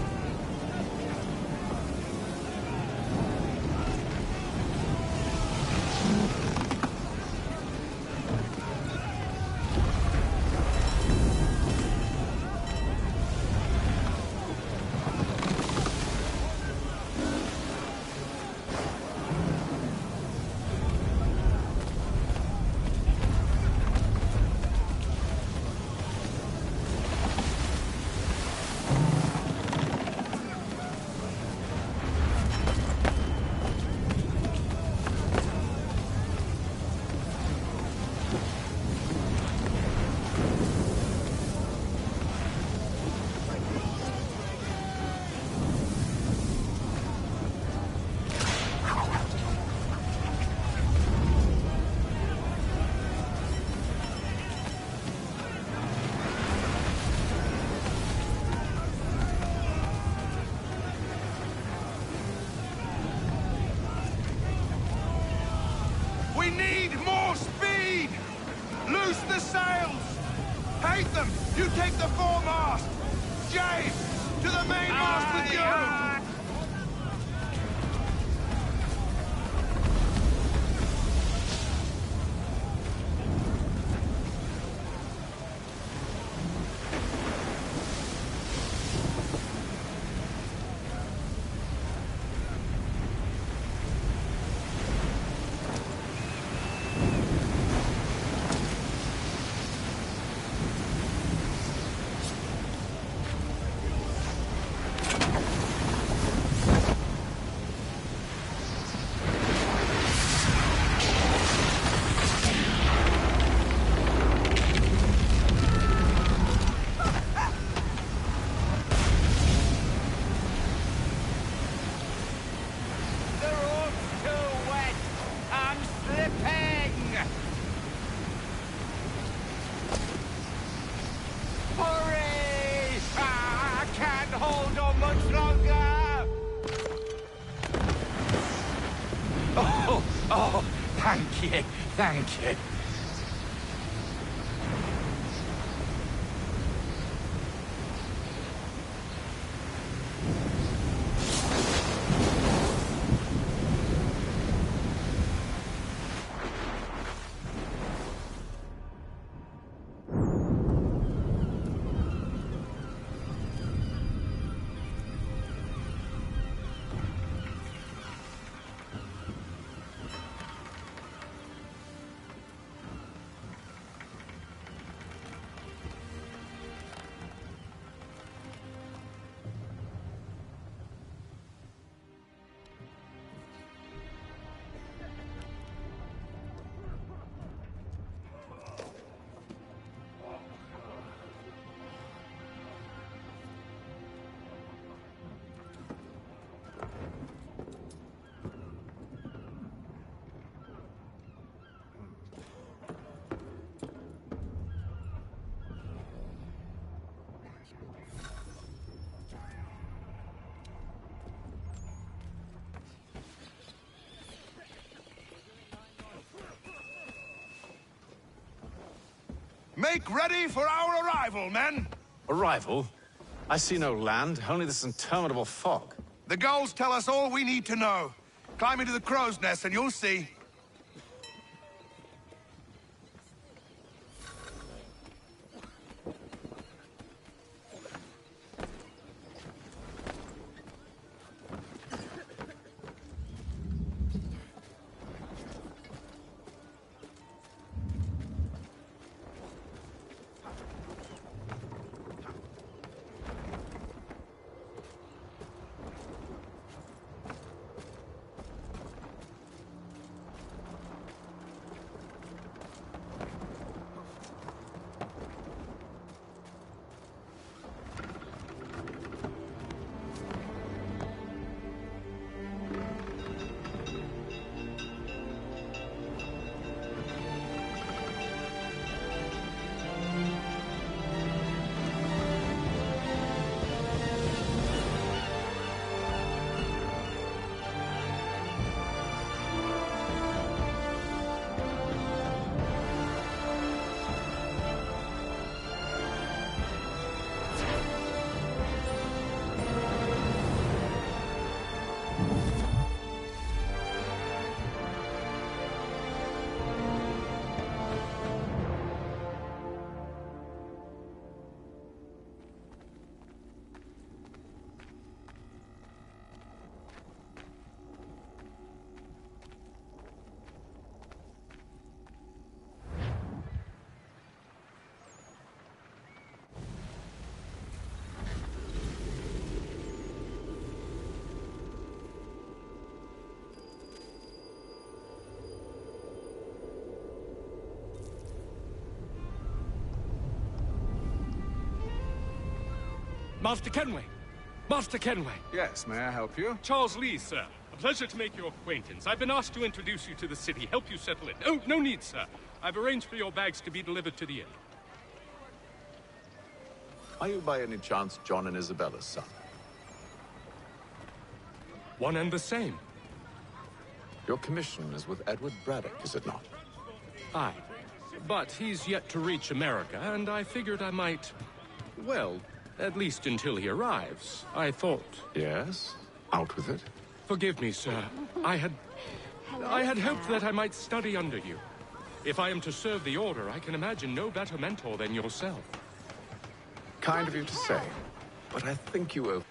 Speaker 18: We need more speed! Loose the sails! Haytham, you take the foremast! James, to the mainmast with you!
Speaker 1: Oh, thank you, thank you.
Speaker 18: Make ready for our arrival, men!
Speaker 17: Arrival? I see no land, only this interminable fog.
Speaker 18: The gulls tell us all we need to know. Climb into the crow's nest and you'll see.
Speaker 20: Master Kenway! Master Kenway!
Speaker 17: Yes, may I help you?
Speaker 20: Charles Lee, sir. A pleasure to make your acquaintance. I've been asked to introduce you to the city, help you settle in. Oh, no need, sir. I've arranged for your bags to be delivered to the inn.
Speaker 17: Are you by any chance John and Isabella's son?
Speaker 20: One and the same.
Speaker 17: Your commission is with Edward Braddock, is it not?
Speaker 20: Aye. But he's yet to reach America, and I figured I might... Well, at least until he arrives. I thought...
Speaker 17: Yes? Out with it.
Speaker 20: Forgive me, sir. I had hoped that I might study under you. If I am to serve the Order, I can imagine no better mentor than yourself.
Speaker 17: Kind of you to say, but I think you owe...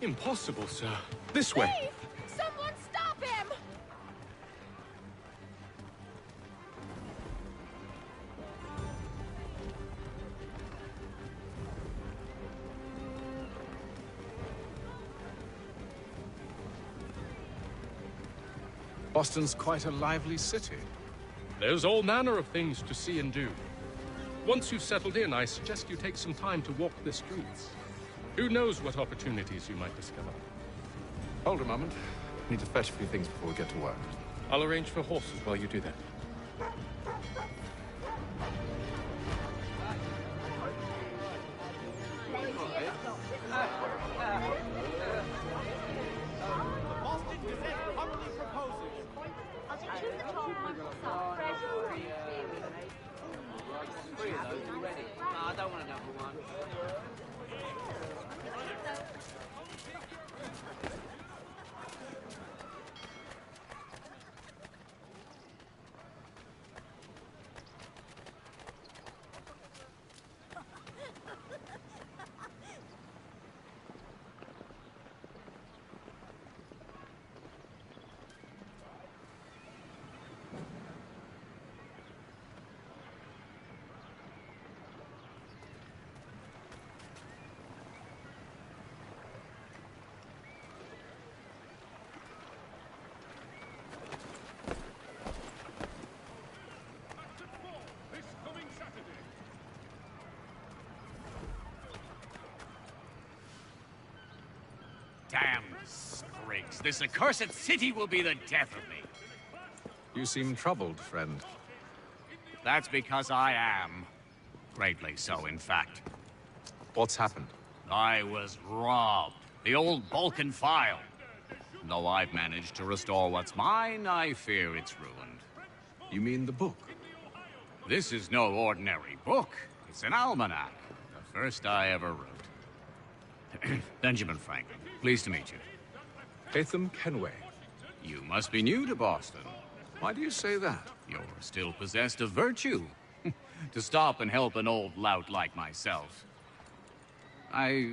Speaker 20: Impossible, sir. This way.
Speaker 4: Thief! Someone stop him!
Speaker 17: Boston's quite a lively city.
Speaker 20: There's all manner of things to see and do. Once you've settled in, I suggest you take some time to walk the streets. Who knows what opportunities you might discover.
Speaker 17: Hold a moment. Need to fetch a few things before we get to work.
Speaker 20: I'll arrange for horses while you do that.
Speaker 14: Boston Gazette humbly proposes.
Speaker 9: I don't want another one. Damn sprigs. This accursed city will be the death of me.
Speaker 17: You seem troubled, friend.
Speaker 9: That's because I am. Greatly so, in fact.
Speaker 17: What's happened?
Speaker 9: I was robbed. The old Balkan file. Though I've managed to restore what's mine, I fear it's ruined.
Speaker 17: You mean the book?
Speaker 9: This is no ordinary book. It's an almanac. The first I ever wrote. Benjamin Franklin. Pleased to meet you.
Speaker 17: Hatham Kenway.
Speaker 9: You must be new to Boston.
Speaker 17: Why do you say that?
Speaker 9: You're still possessed of virtue. To stop and help an old lout like myself. I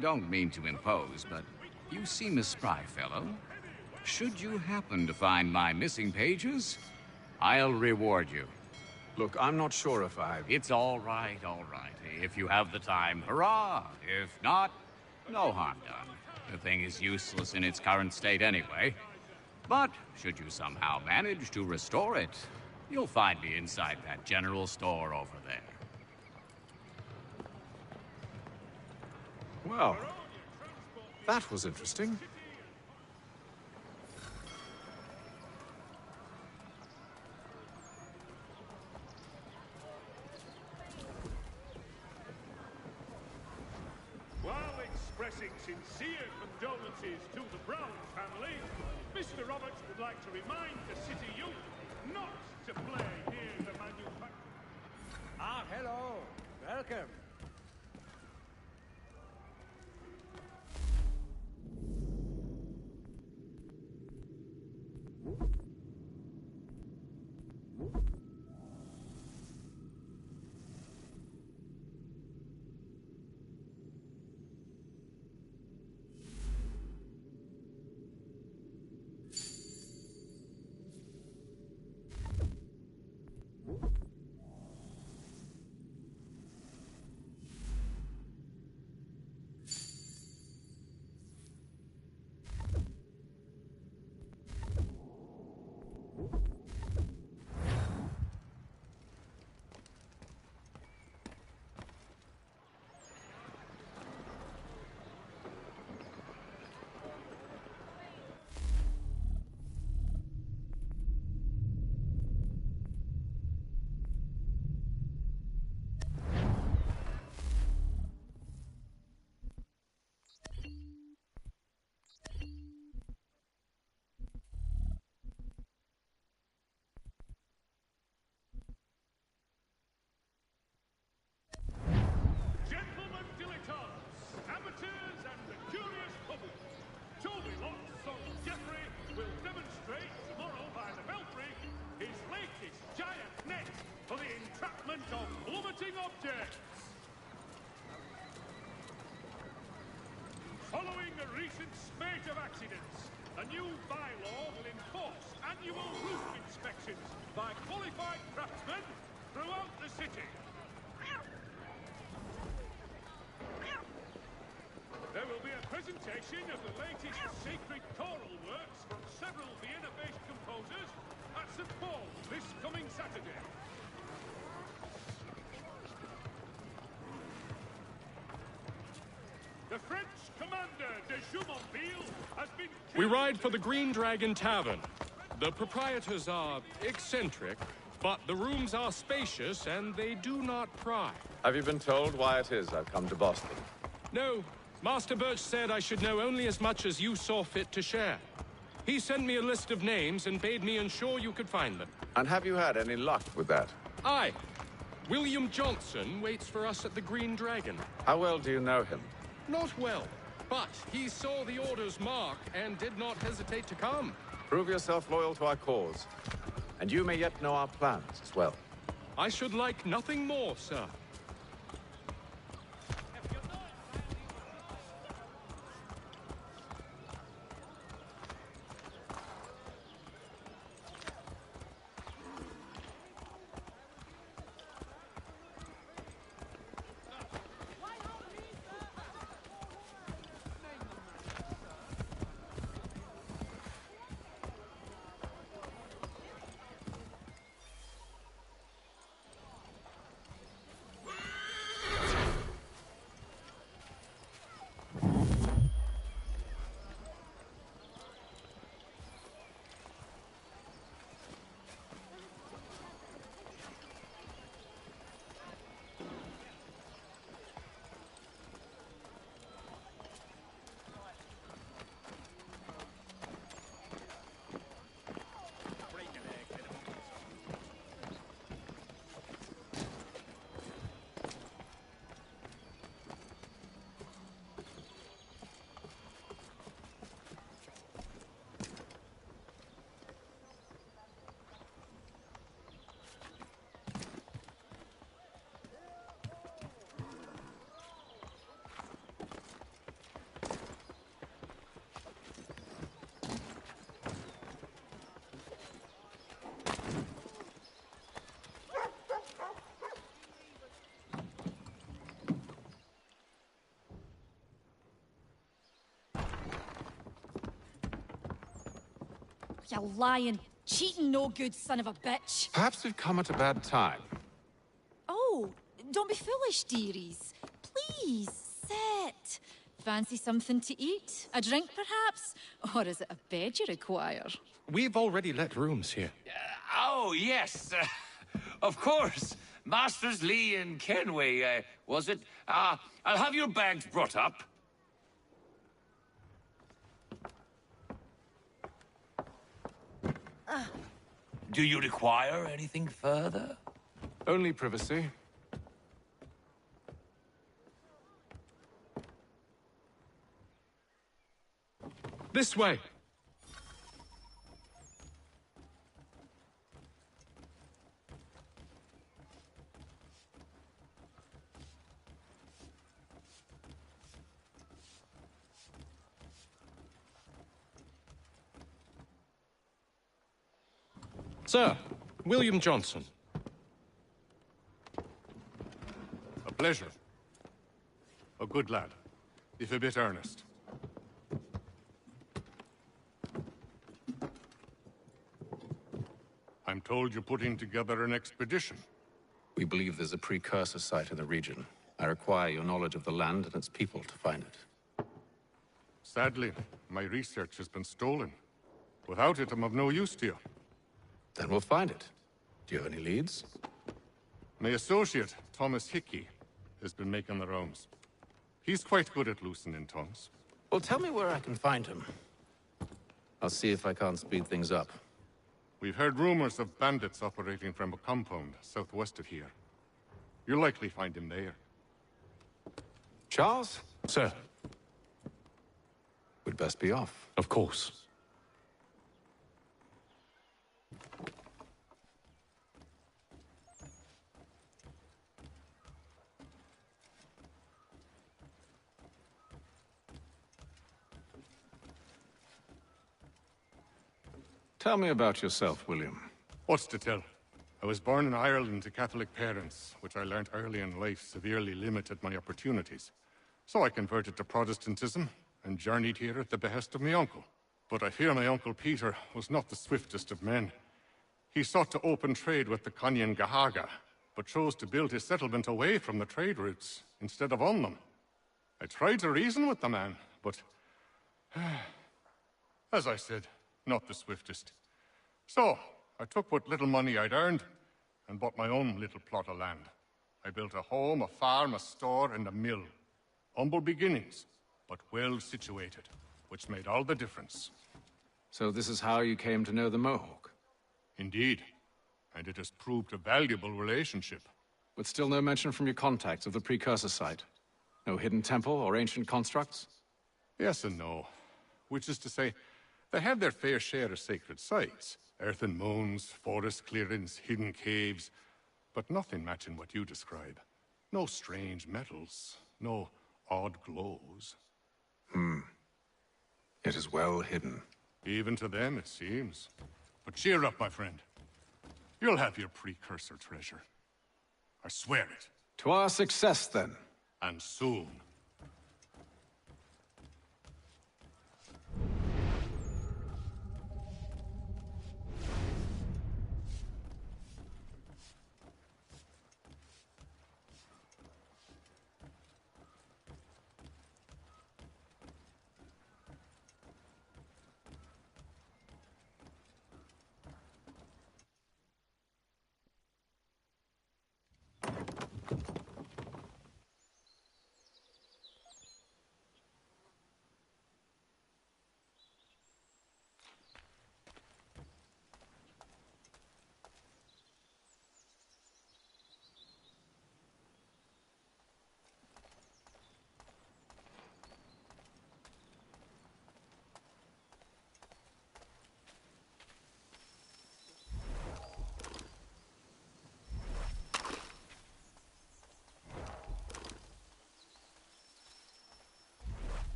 Speaker 9: don't mean to impose, but you seem a spry fellow. Should you happen to find my missing pages, I'll reward you.
Speaker 17: Look, I'm not sure if I...
Speaker 9: It's all right, all right. If you have the time, hurrah! If not, no harm done. The thing is useless in its current state anyway. But should you somehow manage to restore it, you'll find me inside that general store over there.
Speaker 17: Well, that was interesting.
Speaker 11: While expressing sincere condolences to the Brown family, Mr. Roberts would like to remind the city youth not to play near the manufacturer.
Speaker 14: Ah, hello. Welcome.
Speaker 11: Gentlemen dilettantes, amateurs, and the curious public, Toby Lock's son Geoffrey will demonstrate tomorrow by the Belfry his latest giant net for the entrapment of plummeting objects.
Speaker 5: Following a recent spate of accidents, a new bylaw will enforce annual roof inspections by qualified craftsmen throughout the city. There will be a presentation of the latest sacred choral works from several Vienna-based composers at St. Paul this coming Saturday. The French commander de Jumonville has been...
Speaker 20: We ride for the Green Dragon Tavern. The proprietors are eccentric, but the rooms are spacious and they do not pry.
Speaker 17: Have you been told why it is I've come to Boston?
Speaker 20: No. Master Birch said I should know only as much as you saw fit to share. He sent me a list of names and bade me ensure you could find them.
Speaker 17: And have you had any luck with that?
Speaker 20: Aye. William Johnson waits for us at the Green Dragon.
Speaker 17: How well do you know him?
Speaker 20: Not well, but he saw the order's mark and did not hesitate to come.
Speaker 17: Prove yourself loyal to our cause, and you may yet know our plans as well.
Speaker 20: I should like nothing more, sir.
Speaker 4: You lying, cheating, no good son of a bitch.
Speaker 17: Perhaps we've come at a bad time.
Speaker 4: Oh, don't be foolish, dearies. Please, sit. Fancy something to eat? A drink, perhaps? Or is it a bed you require?
Speaker 20: We've already let rooms here.
Speaker 22: Oh, yes. Of course. Masters Lee and Kenway, was it? I'll have your bags brought up. Do you require anything further?
Speaker 17: Only privacy.
Speaker 20: This way. Sir, William Johnson.
Speaker 5: A pleasure. A good lad, if a bit earnest. I'm told you're putting together an expedition.
Speaker 17: We believe there's a precursor site in the region. I require your knowledge of the land and its people to find it.
Speaker 5: Sadly, my research has been stolen. Without it, I'm of no use to you.
Speaker 17: Then we'll find it. Do you have any leads?
Speaker 5: My associate, Thomas Hickey, has been making the rounds. He's quite good at loosening tongues.
Speaker 17: Well, tell me where I can find him. I'll see if I can't speed things up.
Speaker 5: We've heard rumors of bandits operating from a compound southwest of here. You'll likely find him there.
Speaker 17: Charles?
Speaker 20: Sir.
Speaker 17: We'd best be off.
Speaker 20: Of course.
Speaker 17: Tell me about yourself, William.
Speaker 8: What's to tell? I was born in Ireland to Catholic parents, which I learnt early in life severely limited my opportunities. So I converted to Protestantism and journeyed here at the behest of my uncle. But I fear my uncle Peter was not the swiftest of men. He sought to open trade with the Conyan Gahaga, but chose to build his settlement away from the trade routes instead of on them. I tried to reason with the man, but as I said, not the swiftest. So, I took what little money I'd earned and bought my own little plot of land. I built a home, a farm, a store, and a mill. Humble beginnings, but well situated, which made all the difference.
Speaker 17: So this is how you came to know the Mohawk?
Speaker 8: Indeed, and it has proved a valuable relationship.
Speaker 17: But still no mention from your contacts of the precursor site? No hidden temple or ancient constructs?
Speaker 8: Yes and no. Which is to say, they have their fair share of sacred sites. Earthen mounds, forest clearings, hidden caves. But nothing matching what you describe. No strange metals, no odd glows.
Speaker 17: It is well hidden.
Speaker 8: Even to them, it seems. But cheer up, my friend. You'll have your precursor treasure. I swear it.
Speaker 17: To our success, then.
Speaker 8: And soon.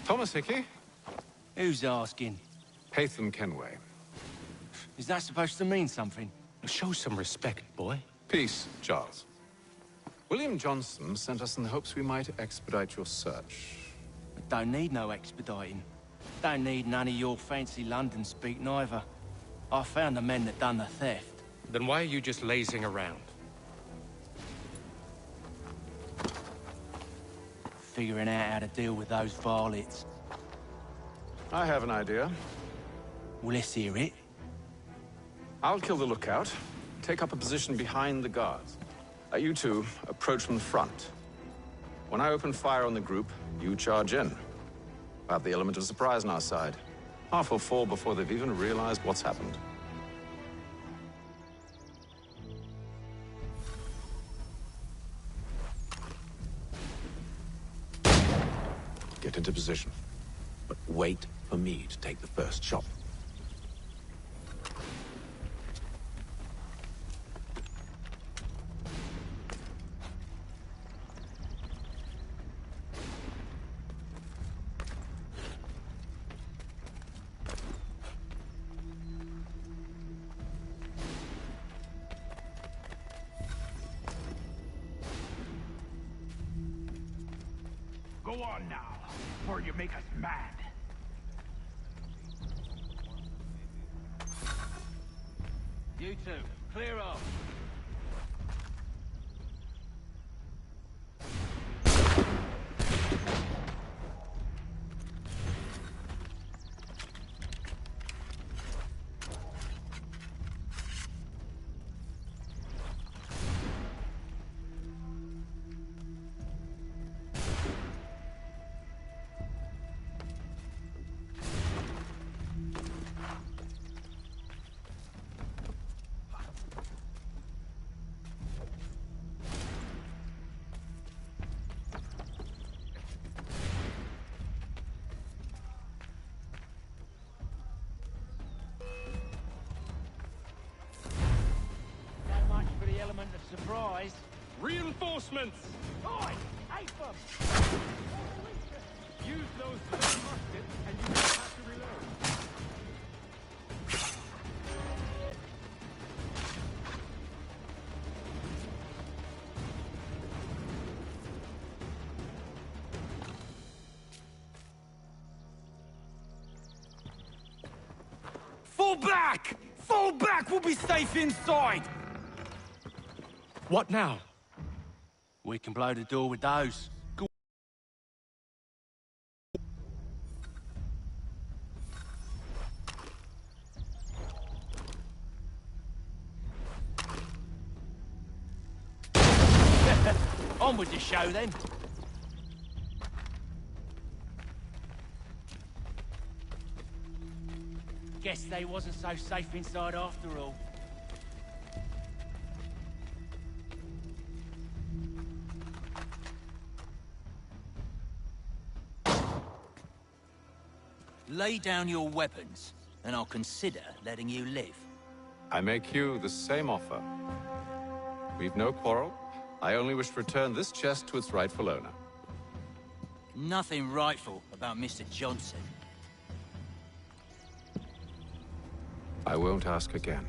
Speaker 17: Thomas Hickey?
Speaker 13: Who's asking?
Speaker 17: Haytham Kenway.
Speaker 13: Is that supposed to mean something?
Speaker 7: Show some respect, boy.
Speaker 17: Peace, Charles. William Johnson sent us in the hopes we might expedite your search.
Speaker 13: I don't need no expediting. Don't need none of your fancy London speak neither. I found the men that done the theft.
Speaker 7: Then why are you just lazing around?
Speaker 13: Figuring out how to deal with those varlets.
Speaker 17: I have an idea.
Speaker 13: Well, let's hear it.
Speaker 17: I'll kill the lookout, take up a position behind the guards. You two approach from the front. When I open fire on the group, you charge in. We'll have the element of surprise on our side. Half will fall before they've even realized what's happened. Get into position. But wait for me to take the first shot.
Speaker 15: Go on now, before you make us mad.
Speaker 13: You two, clear off. supplies.
Speaker 20: Reinforcements!
Speaker 11: Oi! Apham!
Speaker 20: Use those to their musket, and you won't have to reload.
Speaker 13: Fall back! Fall back! We'll be safe inside!
Speaker 20: What now?
Speaker 13: We can blow the door with those. Go. On with the show, then. Guess they wasn't so safe inside after all.
Speaker 10: Lay down your weapons, and I'll consider letting you live.
Speaker 17: I make you the same offer. We've no quarrel. I only wish to return this chest to its rightful owner.
Speaker 10: Nothing rightful about Mr. Johnson.
Speaker 17: I won't ask again.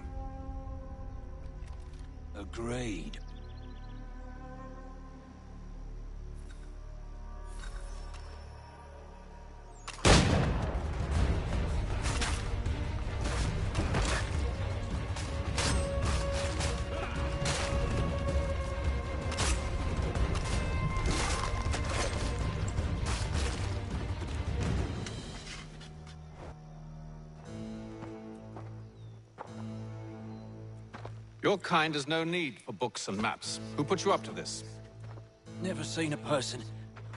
Speaker 10: Agreed.
Speaker 17: Your kind has no need for books and maps. Who put you up to this?
Speaker 13: Never seen a person.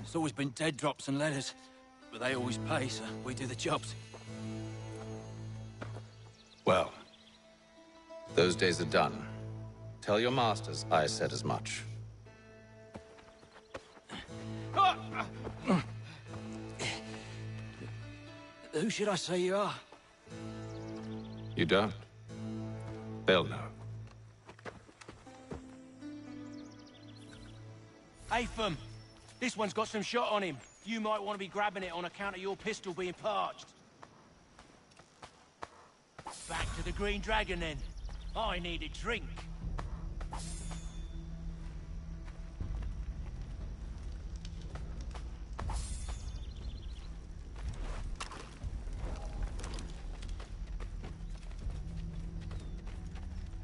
Speaker 13: It's always been dead drops and letters. But they always pay, so we do the jobs.
Speaker 17: Well, those days are done. Tell your masters I said as much.
Speaker 13: Who should I say you are?
Speaker 17: You don't? They'll know.
Speaker 13: Apham, this one's got some shot on him. You might want to be grabbing it on account of your pistol being parched. Back to the Green Dragon, then. I need a drink.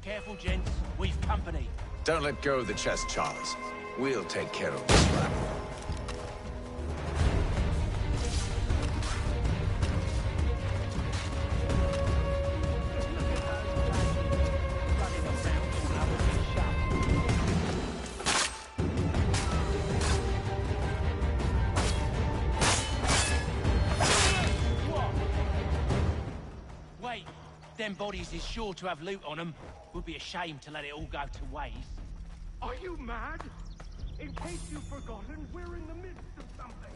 Speaker 13: Careful, gents. We've company.
Speaker 17: Don't let go of the chest, Charles. We'll take care of this one.
Speaker 13: Wait, them bodies is sure to have loot on them. Would be a shame to let it all go to waste.
Speaker 5: Are you mad? In case you've forgotten, we're in the midst of something.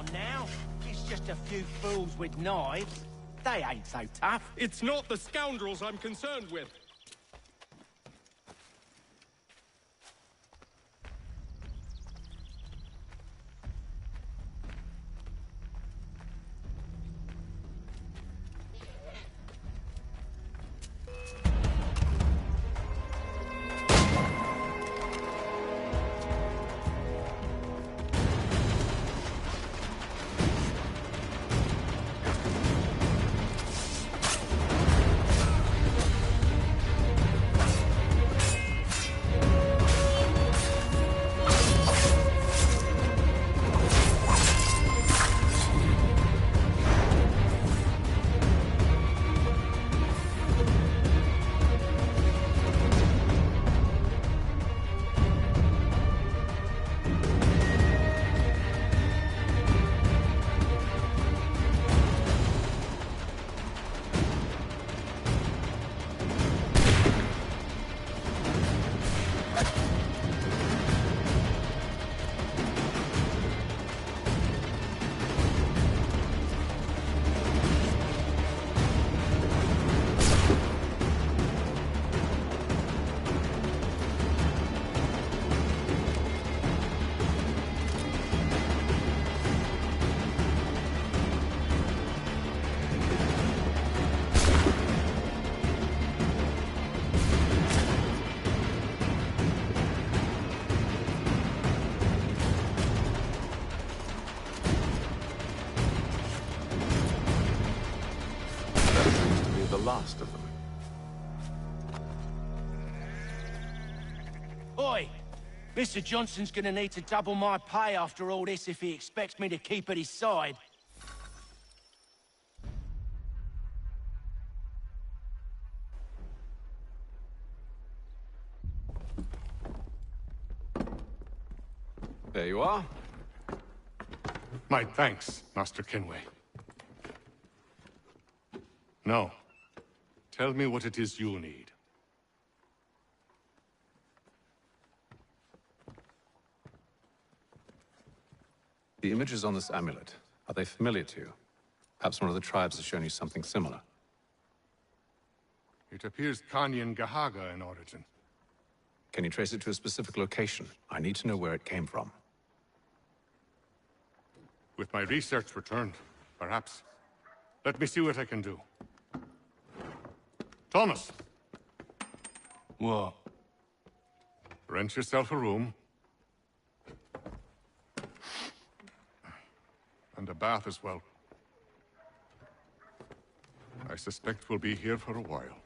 Speaker 13: on now. It's just a few fools with knives. They ain't so tough.
Speaker 20: It's not the scoundrels I'm concerned with.
Speaker 17: Last of them.
Speaker 13: Oi! Mr. Johnson's gonna need to double my pay after all this if he expects me to keep at his side.
Speaker 17: There you are.
Speaker 8: My thanks, Master Kenway. Now, tell me what it is you need.
Speaker 17: The images on this amulet, are they familiar to you? Perhaps one of the tribes has shown you something similar.
Speaker 8: It appears Kanyan Gahaga in origin.
Speaker 17: Can you trace it to a specific location? I need to know where it came from.
Speaker 8: With my research returned, perhaps. Let me see what I can do. Thomas!
Speaker 13: What?
Speaker 8: Rent yourself a room. And a bath as well. I suspect we'll be here for a while.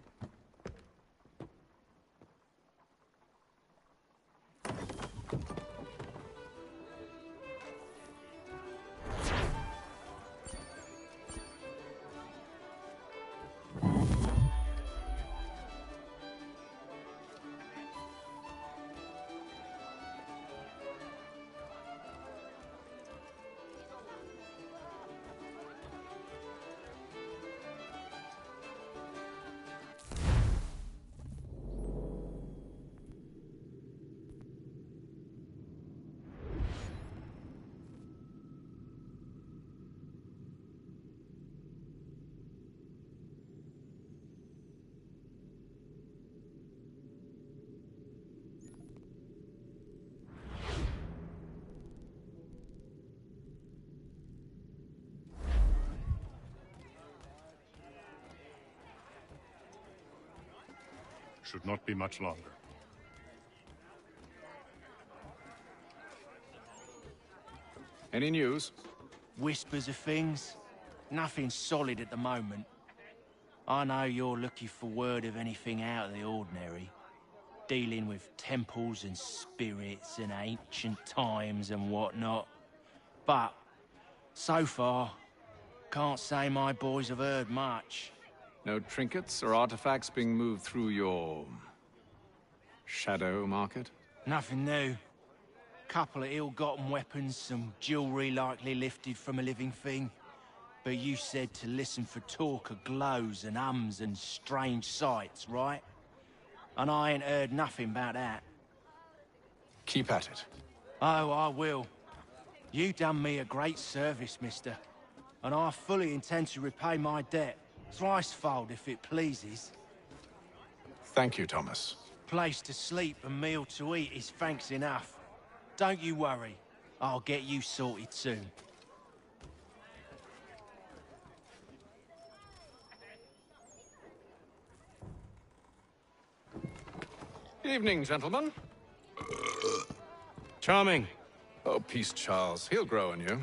Speaker 8: Should not be much longer.
Speaker 17: Any news?
Speaker 13: Whispers of things. Nothing solid at the moment. I know you're looking for word of anything out of the ordinary. Dealing with temples and spirits and ancient times and whatnot. But, so far, can't say my boys have heard much.
Speaker 17: No trinkets or artifacts being moved through your... shadow market?
Speaker 13: Nothing new. Couple of ill-gotten weapons, some jewelry likely lifted from a living thing. But you said to listen for talk of glows and ums and strange sights, right? And I ain't heard nothing about that.
Speaker 17: Keep at it.
Speaker 13: Oh, I will. You done me a great service, mister. And I fully intend to repay my debt. Thricefold, if it pleases.
Speaker 17: Thank you, Thomas.
Speaker 13: Place to sleep and meal to eat is thanks enough. Don't you worry. I'll get you sorted soon.
Speaker 17: Evening, gentlemen.
Speaker 20: Charming.
Speaker 17: Oh, peace, Charles. He'll grow on you.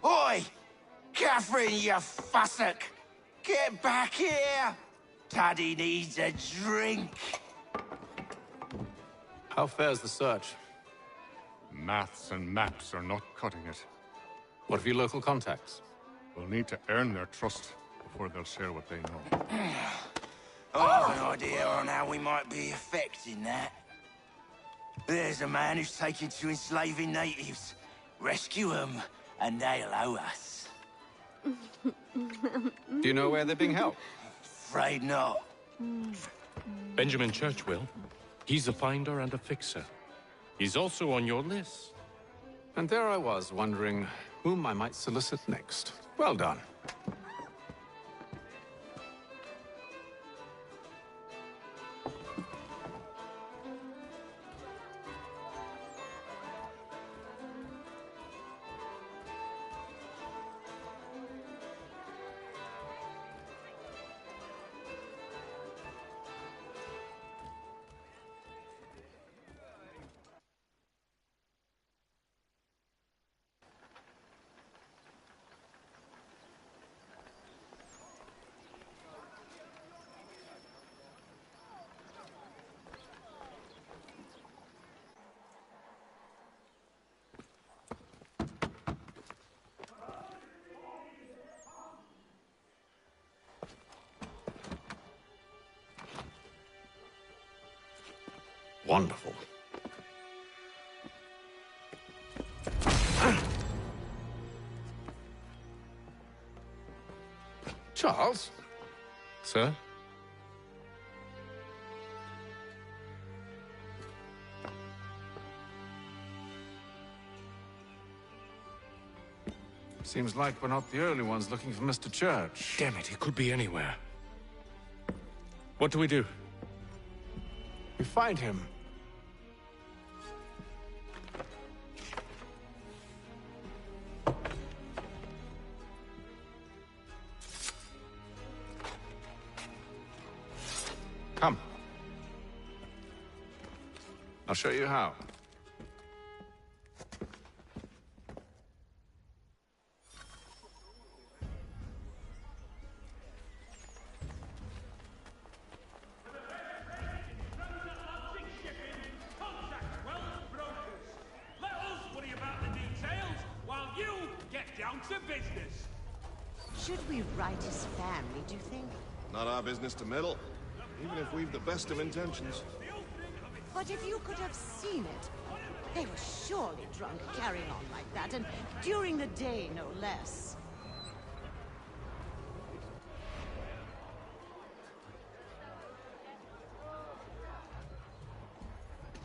Speaker 16: Oi! Catherine, you fussock! Get back here! Taddy needs a drink.
Speaker 17: How fares the search?
Speaker 8: Maths and maps are not cutting it.
Speaker 17: What of your local contacts?
Speaker 8: We'll need to earn their trust before they'll share what they know.
Speaker 16: I've an idea on how we might be affecting that. There's a man who's taken to enslaving natives. Rescue them, and they'll owe us.
Speaker 17: Do you know where they're being held?
Speaker 16: Afraid not.
Speaker 20: Benjamin Churchwill. He's a finder and a fixer. He's also on your list.
Speaker 17: And there I was, wondering whom I might solicit next. Well done. Wonderful. Charles?
Speaker 20: Sir?
Speaker 17: Seems like we're not the only ones looking for Mr. Church.
Speaker 20: Damn it, he could be anywhere. What do we do?
Speaker 17: We find him. Come. I'll show you how.
Speaker 19: Should we write his family, do you think?
Speaker 23: Not our business to meddle, even if we've the best of intentions.
Speaker 19: But if you could have seen it, they were surely drunk carrying on like that, and during the day, no less.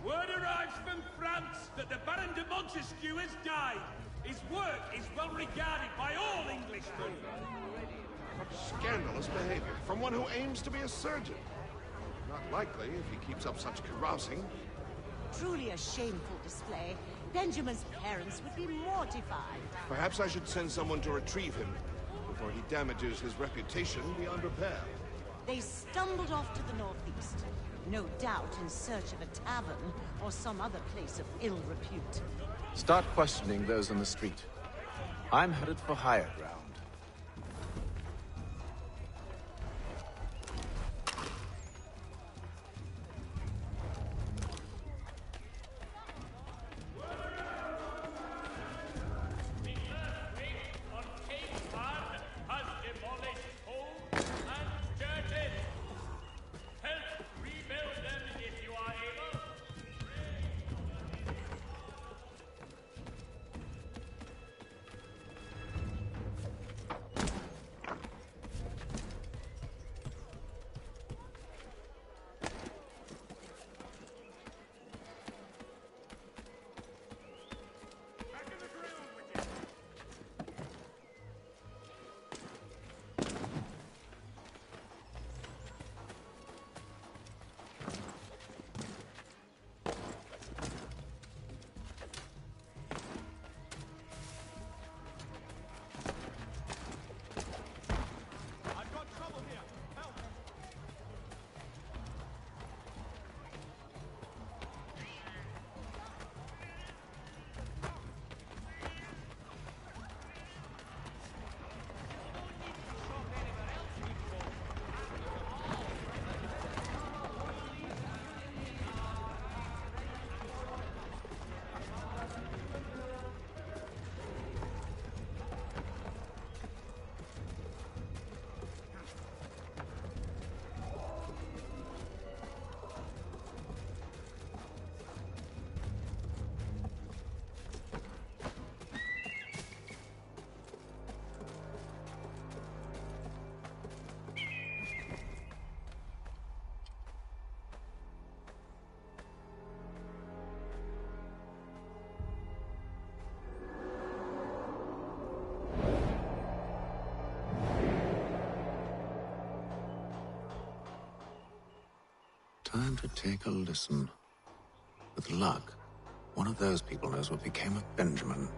Speaker 5: Word arrives from France that the Baron de Montesquieu has died. His work is well regarded by all Englishmen.
Speaker 23: Scandalous behavior from one who aims to be a surgeon. Not likely if he keeps up such carousing.
Speaker 19: Truly a shameful display. Benjamin's parents would be mortified.
Speaker 23: Perhaps I should send someone to retrieve him before he damages his reputation beyond repair.
Speaker 19: They stumbled off to the northeast. No doubt in search of a tavern or some other place of ill repute.
Speaker 17: Start questioning those on the street. I'm headed for higher ground.
Speaker 7: Time to take a listen. With luck, one of those people knows what became of Benjamin.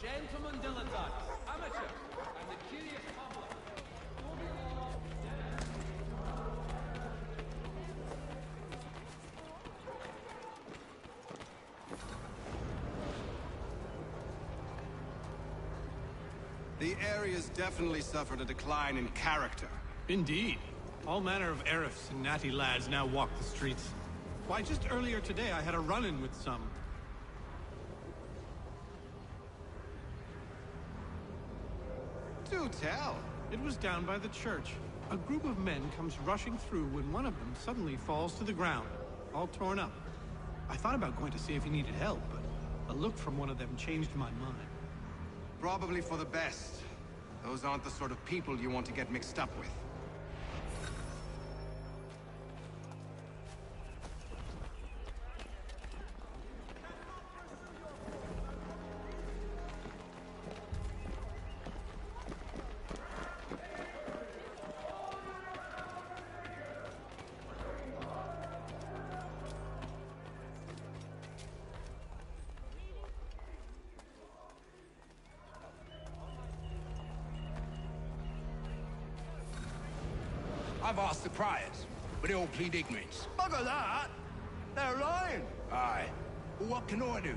Speaker 14: Gentlemen dilettantes, amateurs, and the curious public.
Speaker 2: The area's definitely suffered a decline in character.
Speaker 12: Indeed. All manner of Arifs and natty lads now walk the streets. Why, just earlier today I had a run-in with some.
Speaker 2: Do tell.
Speaker 12: It was down by the church. A group of men comes rushing through when one of them suddenly falls to the ground, all torn up. I thought about going to see if he needed help, but a look from one of them changed my mind.
Speaker 2: Probably for the best. Those aren't the sort of people you want to get mixed up with.
Speaker 16: I've asked the criers, but they all plead ignorance.
Speaker 11: Bugger that! They're lying!
Speaker 16: Aye. Well, what can I do?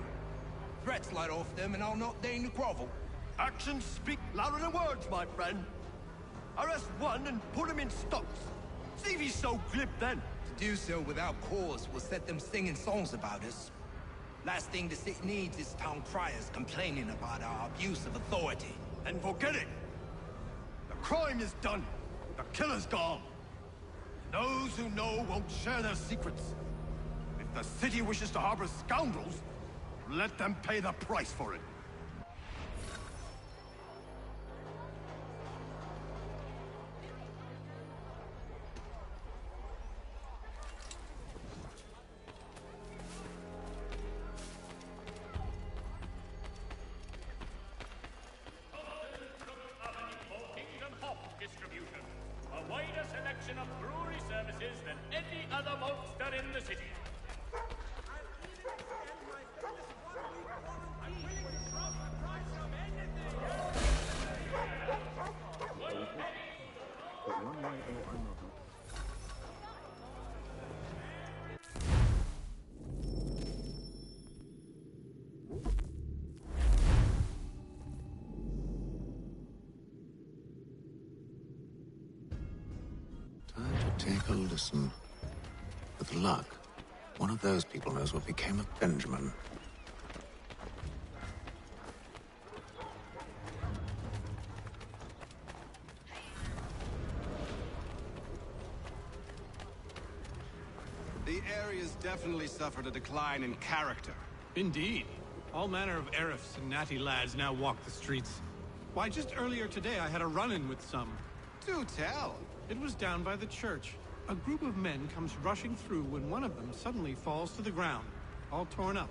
Speaker 16: Threats light off them and I'll not deign to grovel.
Speaker 11: Actions speak louder than words, my friend. Arrest one and put him in stocks. See if he's so glib then.
Speaker 16: To do so without cause will set them singing songs about us. Last thing the city needs is town criers complaining about our abuse of authority.
Speaker 11: And forget it! The crime is done. The killer's gone. Those who know won't share their secrets. If the city wishes to harbor scoundrels, let them pay the price for it.
Speaker 5: Kingdom Hop Distribution. A wider selection of brewery services than any other maltster in the city.
Speaker 7: Time to take a listen. With luck, one of those people knows what became of Benjamin.
Speaker 2: The area's definitely suffered a decline in character.
Speaker 12: Indeed. All manner of Arifs and natty lads now walk the streets. Why, just earlier today I had a run-in with some.
Speaker 2: Do tell.
Speaker 12: It was down by the church. A group of men comes rushing through when one of them suddenly falls to the ground, all torn up.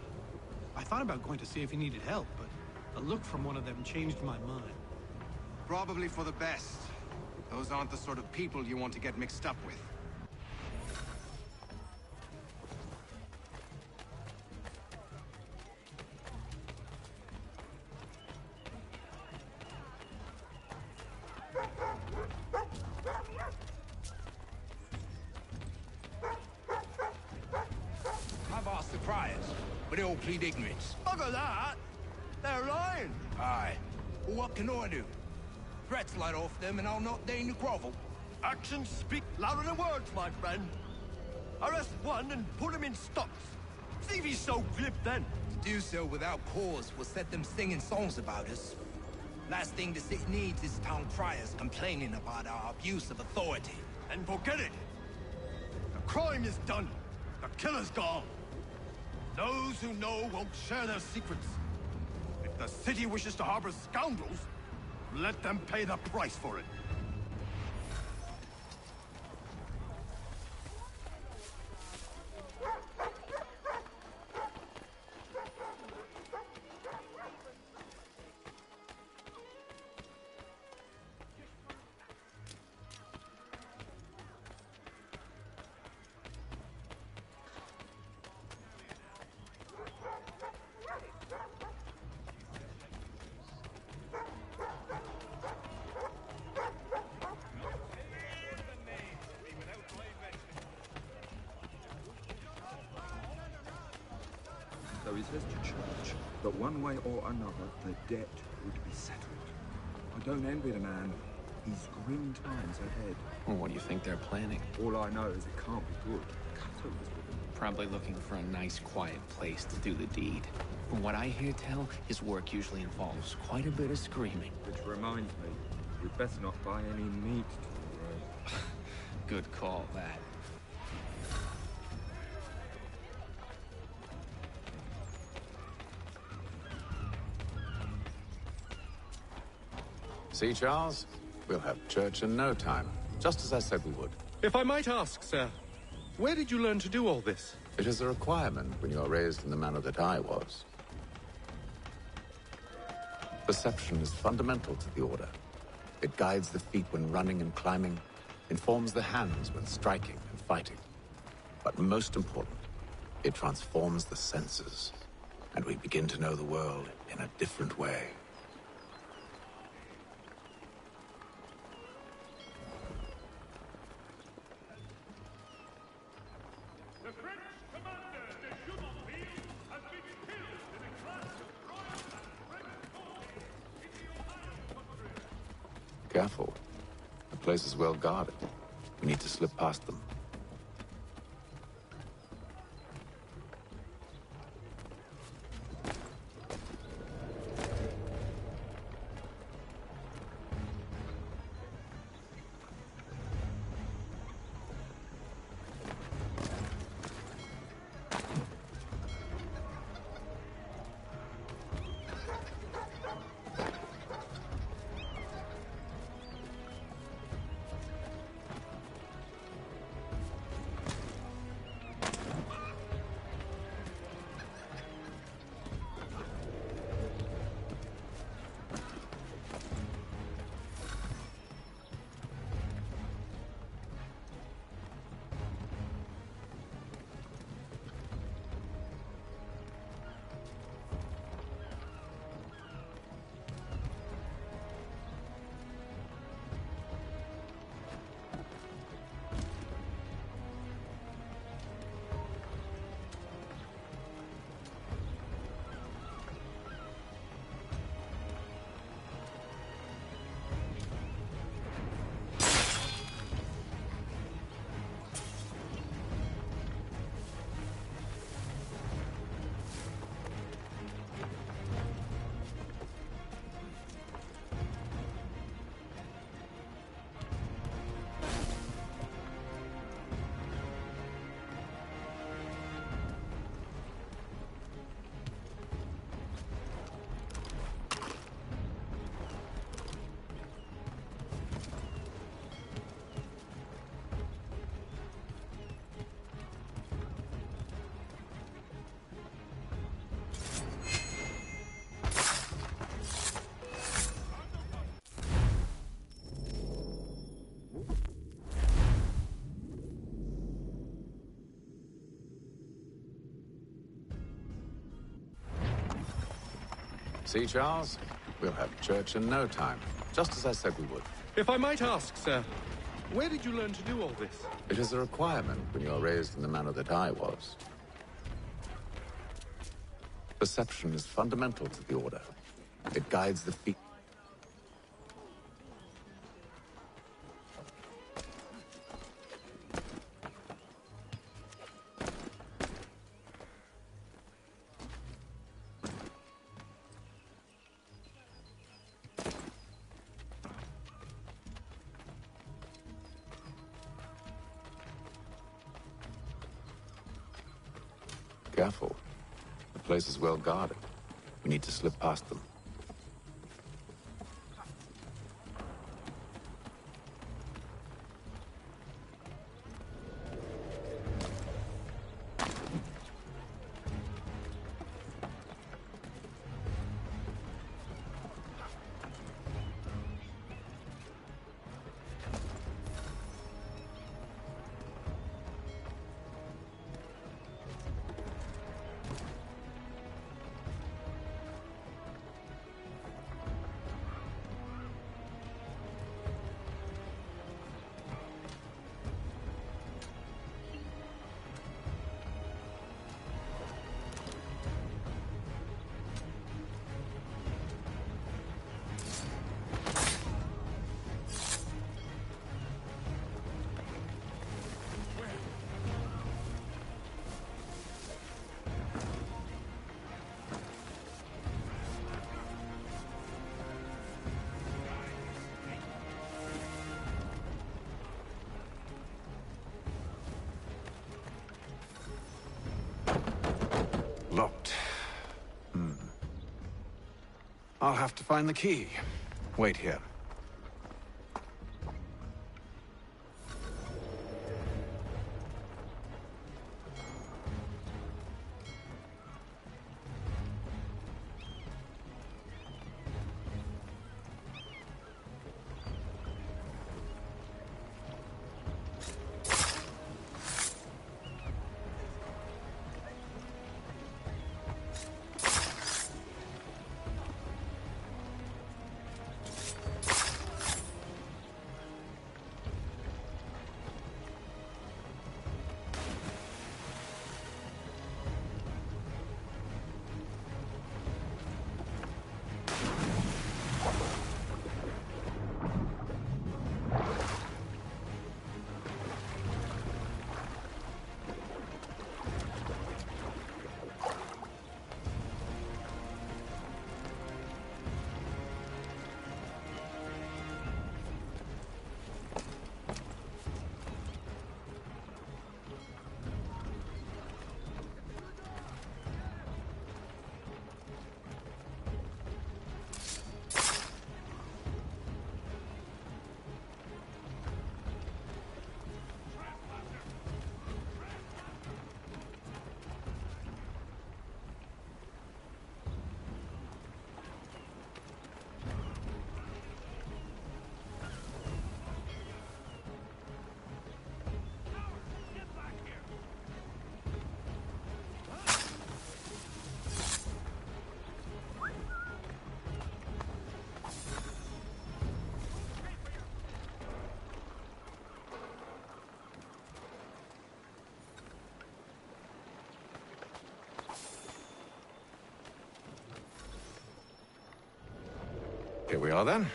Speaker 12: I thought about going to see if he needed help, but a look from one of them changed my mind.
Speaker 2: Probably for the best. Those aren't the sort of people you want to get mixed up with.
Speaker 16: I've asked the criers, but they all plead ignorance.
Speaker 11: Bugger that! They're lying!
Speaker 16: Aye. Well, what can I do? Threats light off them and I'll not deign to grovel.
Speaker 11: Actions speak louder than words, my friend. Arrest one and put him in stocks. See if he's so glib then.
Speaker 16: To do so without cause will set them singing songs about us. Last thing the city needs is town criers complaining about our abuse of authority.
Speaker 11: And forget it! The crime is done. The killer's gone. Those who know won't share their secrets. If the city wishes to harbor scoundrels, let them pay the price for it.
Speaker 3: noises to church, but one way or another, the debt would be settled. I don't envy the man. He's grim times ahead.
Speaker 17: Well, what do you think they're planning?
Speaker 3: All I know is it can't be good. Cut was with him.
Speaker 6: Probably looking for a nice, quiet place to do the deed. From what I hear tell, his work usually involves quite a bit of screaming.
Speaker 3: Which reminds me, we'd better not buy any meat tomorrow.
Speaker 6: Good call, that.
Speaker 17: See, Charles? We'll have church in no time, just as I said we would.
Speaker 20: If I might ask, sir, where did you learn to do all this?
Speaker 17: It is a requirement when you are raised in the manner that I was. Perception is fundamental to the Order. It guides the feet when running and climbing, informs the hands when striking and fighting. But most important, it transforms the senses, and we begin to know the world in a different way. Careful. The place is well guarded. We need to slip past them. See, Charles? We'll have church in no time, just as I said we would.
Speaker 20: If I might ask, sir, where did you learn to do all this?
Speaker 17: It is a requirement when you are raised in the manner that I was. Perception is fundamental to the Order. It guides the feet. Careful. The place is well guarded. We need to slip past them. I'll have to find the key. Wait here. Here we are, then.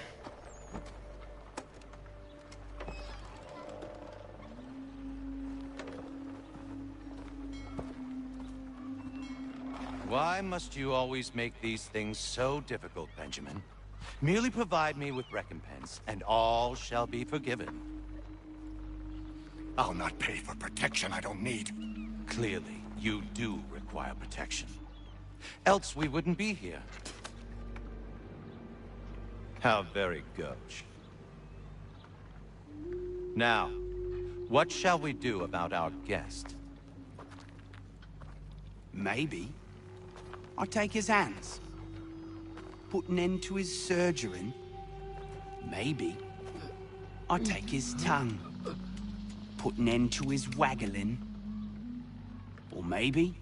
Speaker 1: Why must you always make these things so difficult, Benjamin? Merely provide me with recompense, and all shall be forgiven.
Speaker 15: I'll not pay for protection I don't need.
Speaker 1: Clearly, you do require protection. Else we wouldn't be here. How very gauche. Now, what shall we do about our guest?
Speaker 18: Maybe I take his hands, put an end to his surgering. Maybe I take his tongue, put an end to his waggling. Or maybe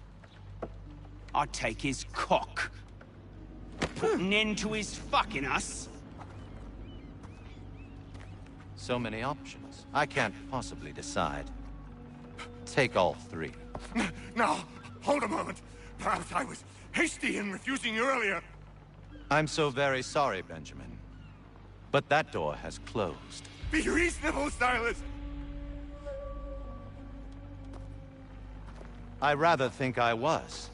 Speaker 18: I take his cock, put an end to his fucking us.
Speaker 1: So many options. I can't possibly decide. Take all three.
Speaker 15: Now, hold a moment. Perhaps I was hasty in refusing you earlier.
Speaker 1: I'm so very sorry, Benjamin. But that door has closed.
Speaker 15: Be reasonable, Silas!
Speaker 1: I rather think I was.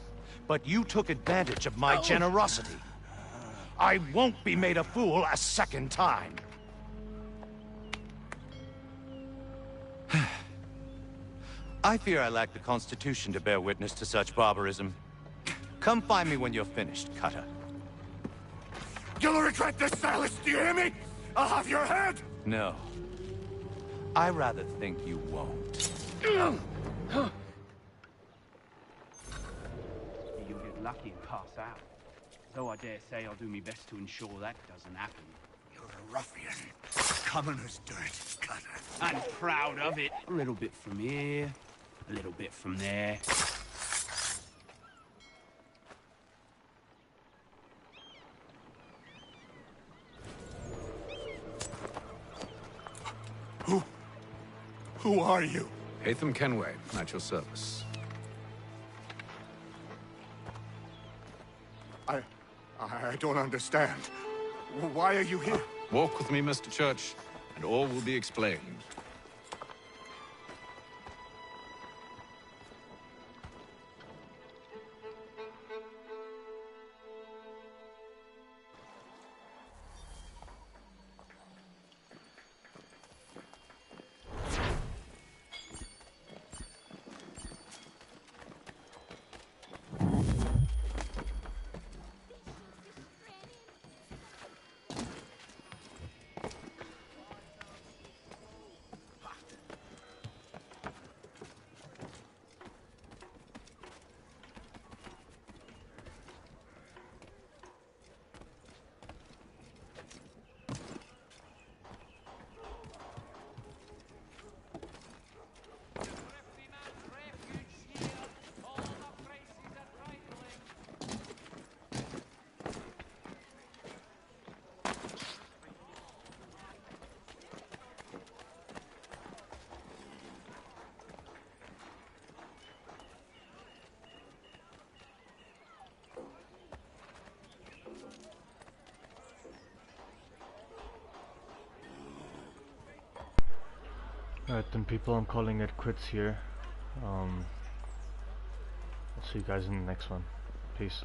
Speaker 1: But you took advantage of my generosity. I won't be made a fool a second time. I fear I lack the constitution to bear witness to such barbarism. Come find me when you're finished, Cutter.
Speaker 15: You'll regret this, Silas, do you hear me? I'll have your head!
Speaker 1: No. I rather think you won't.
Speaker 18: You'll get lucky and pass out. Though I dare say I'll do my best to ensure that doesn't happen.
Speaker 15: You're a ruffian. Common as dirt, Cutter.
Speaker 18: I'm proud of it. A little bit from here, a little bit from there.
Speaker 15: Who are you?
Speaker 17: Haytham Kenway, at your service.
Speaker 15: I don't understand. Why are you here?
Speaker 17: Walk with me, Mr. Church, and all will be explained.
Speaker 4: Alright then people, I'm calling it quits here. I'll see you guys in the next one. Peace.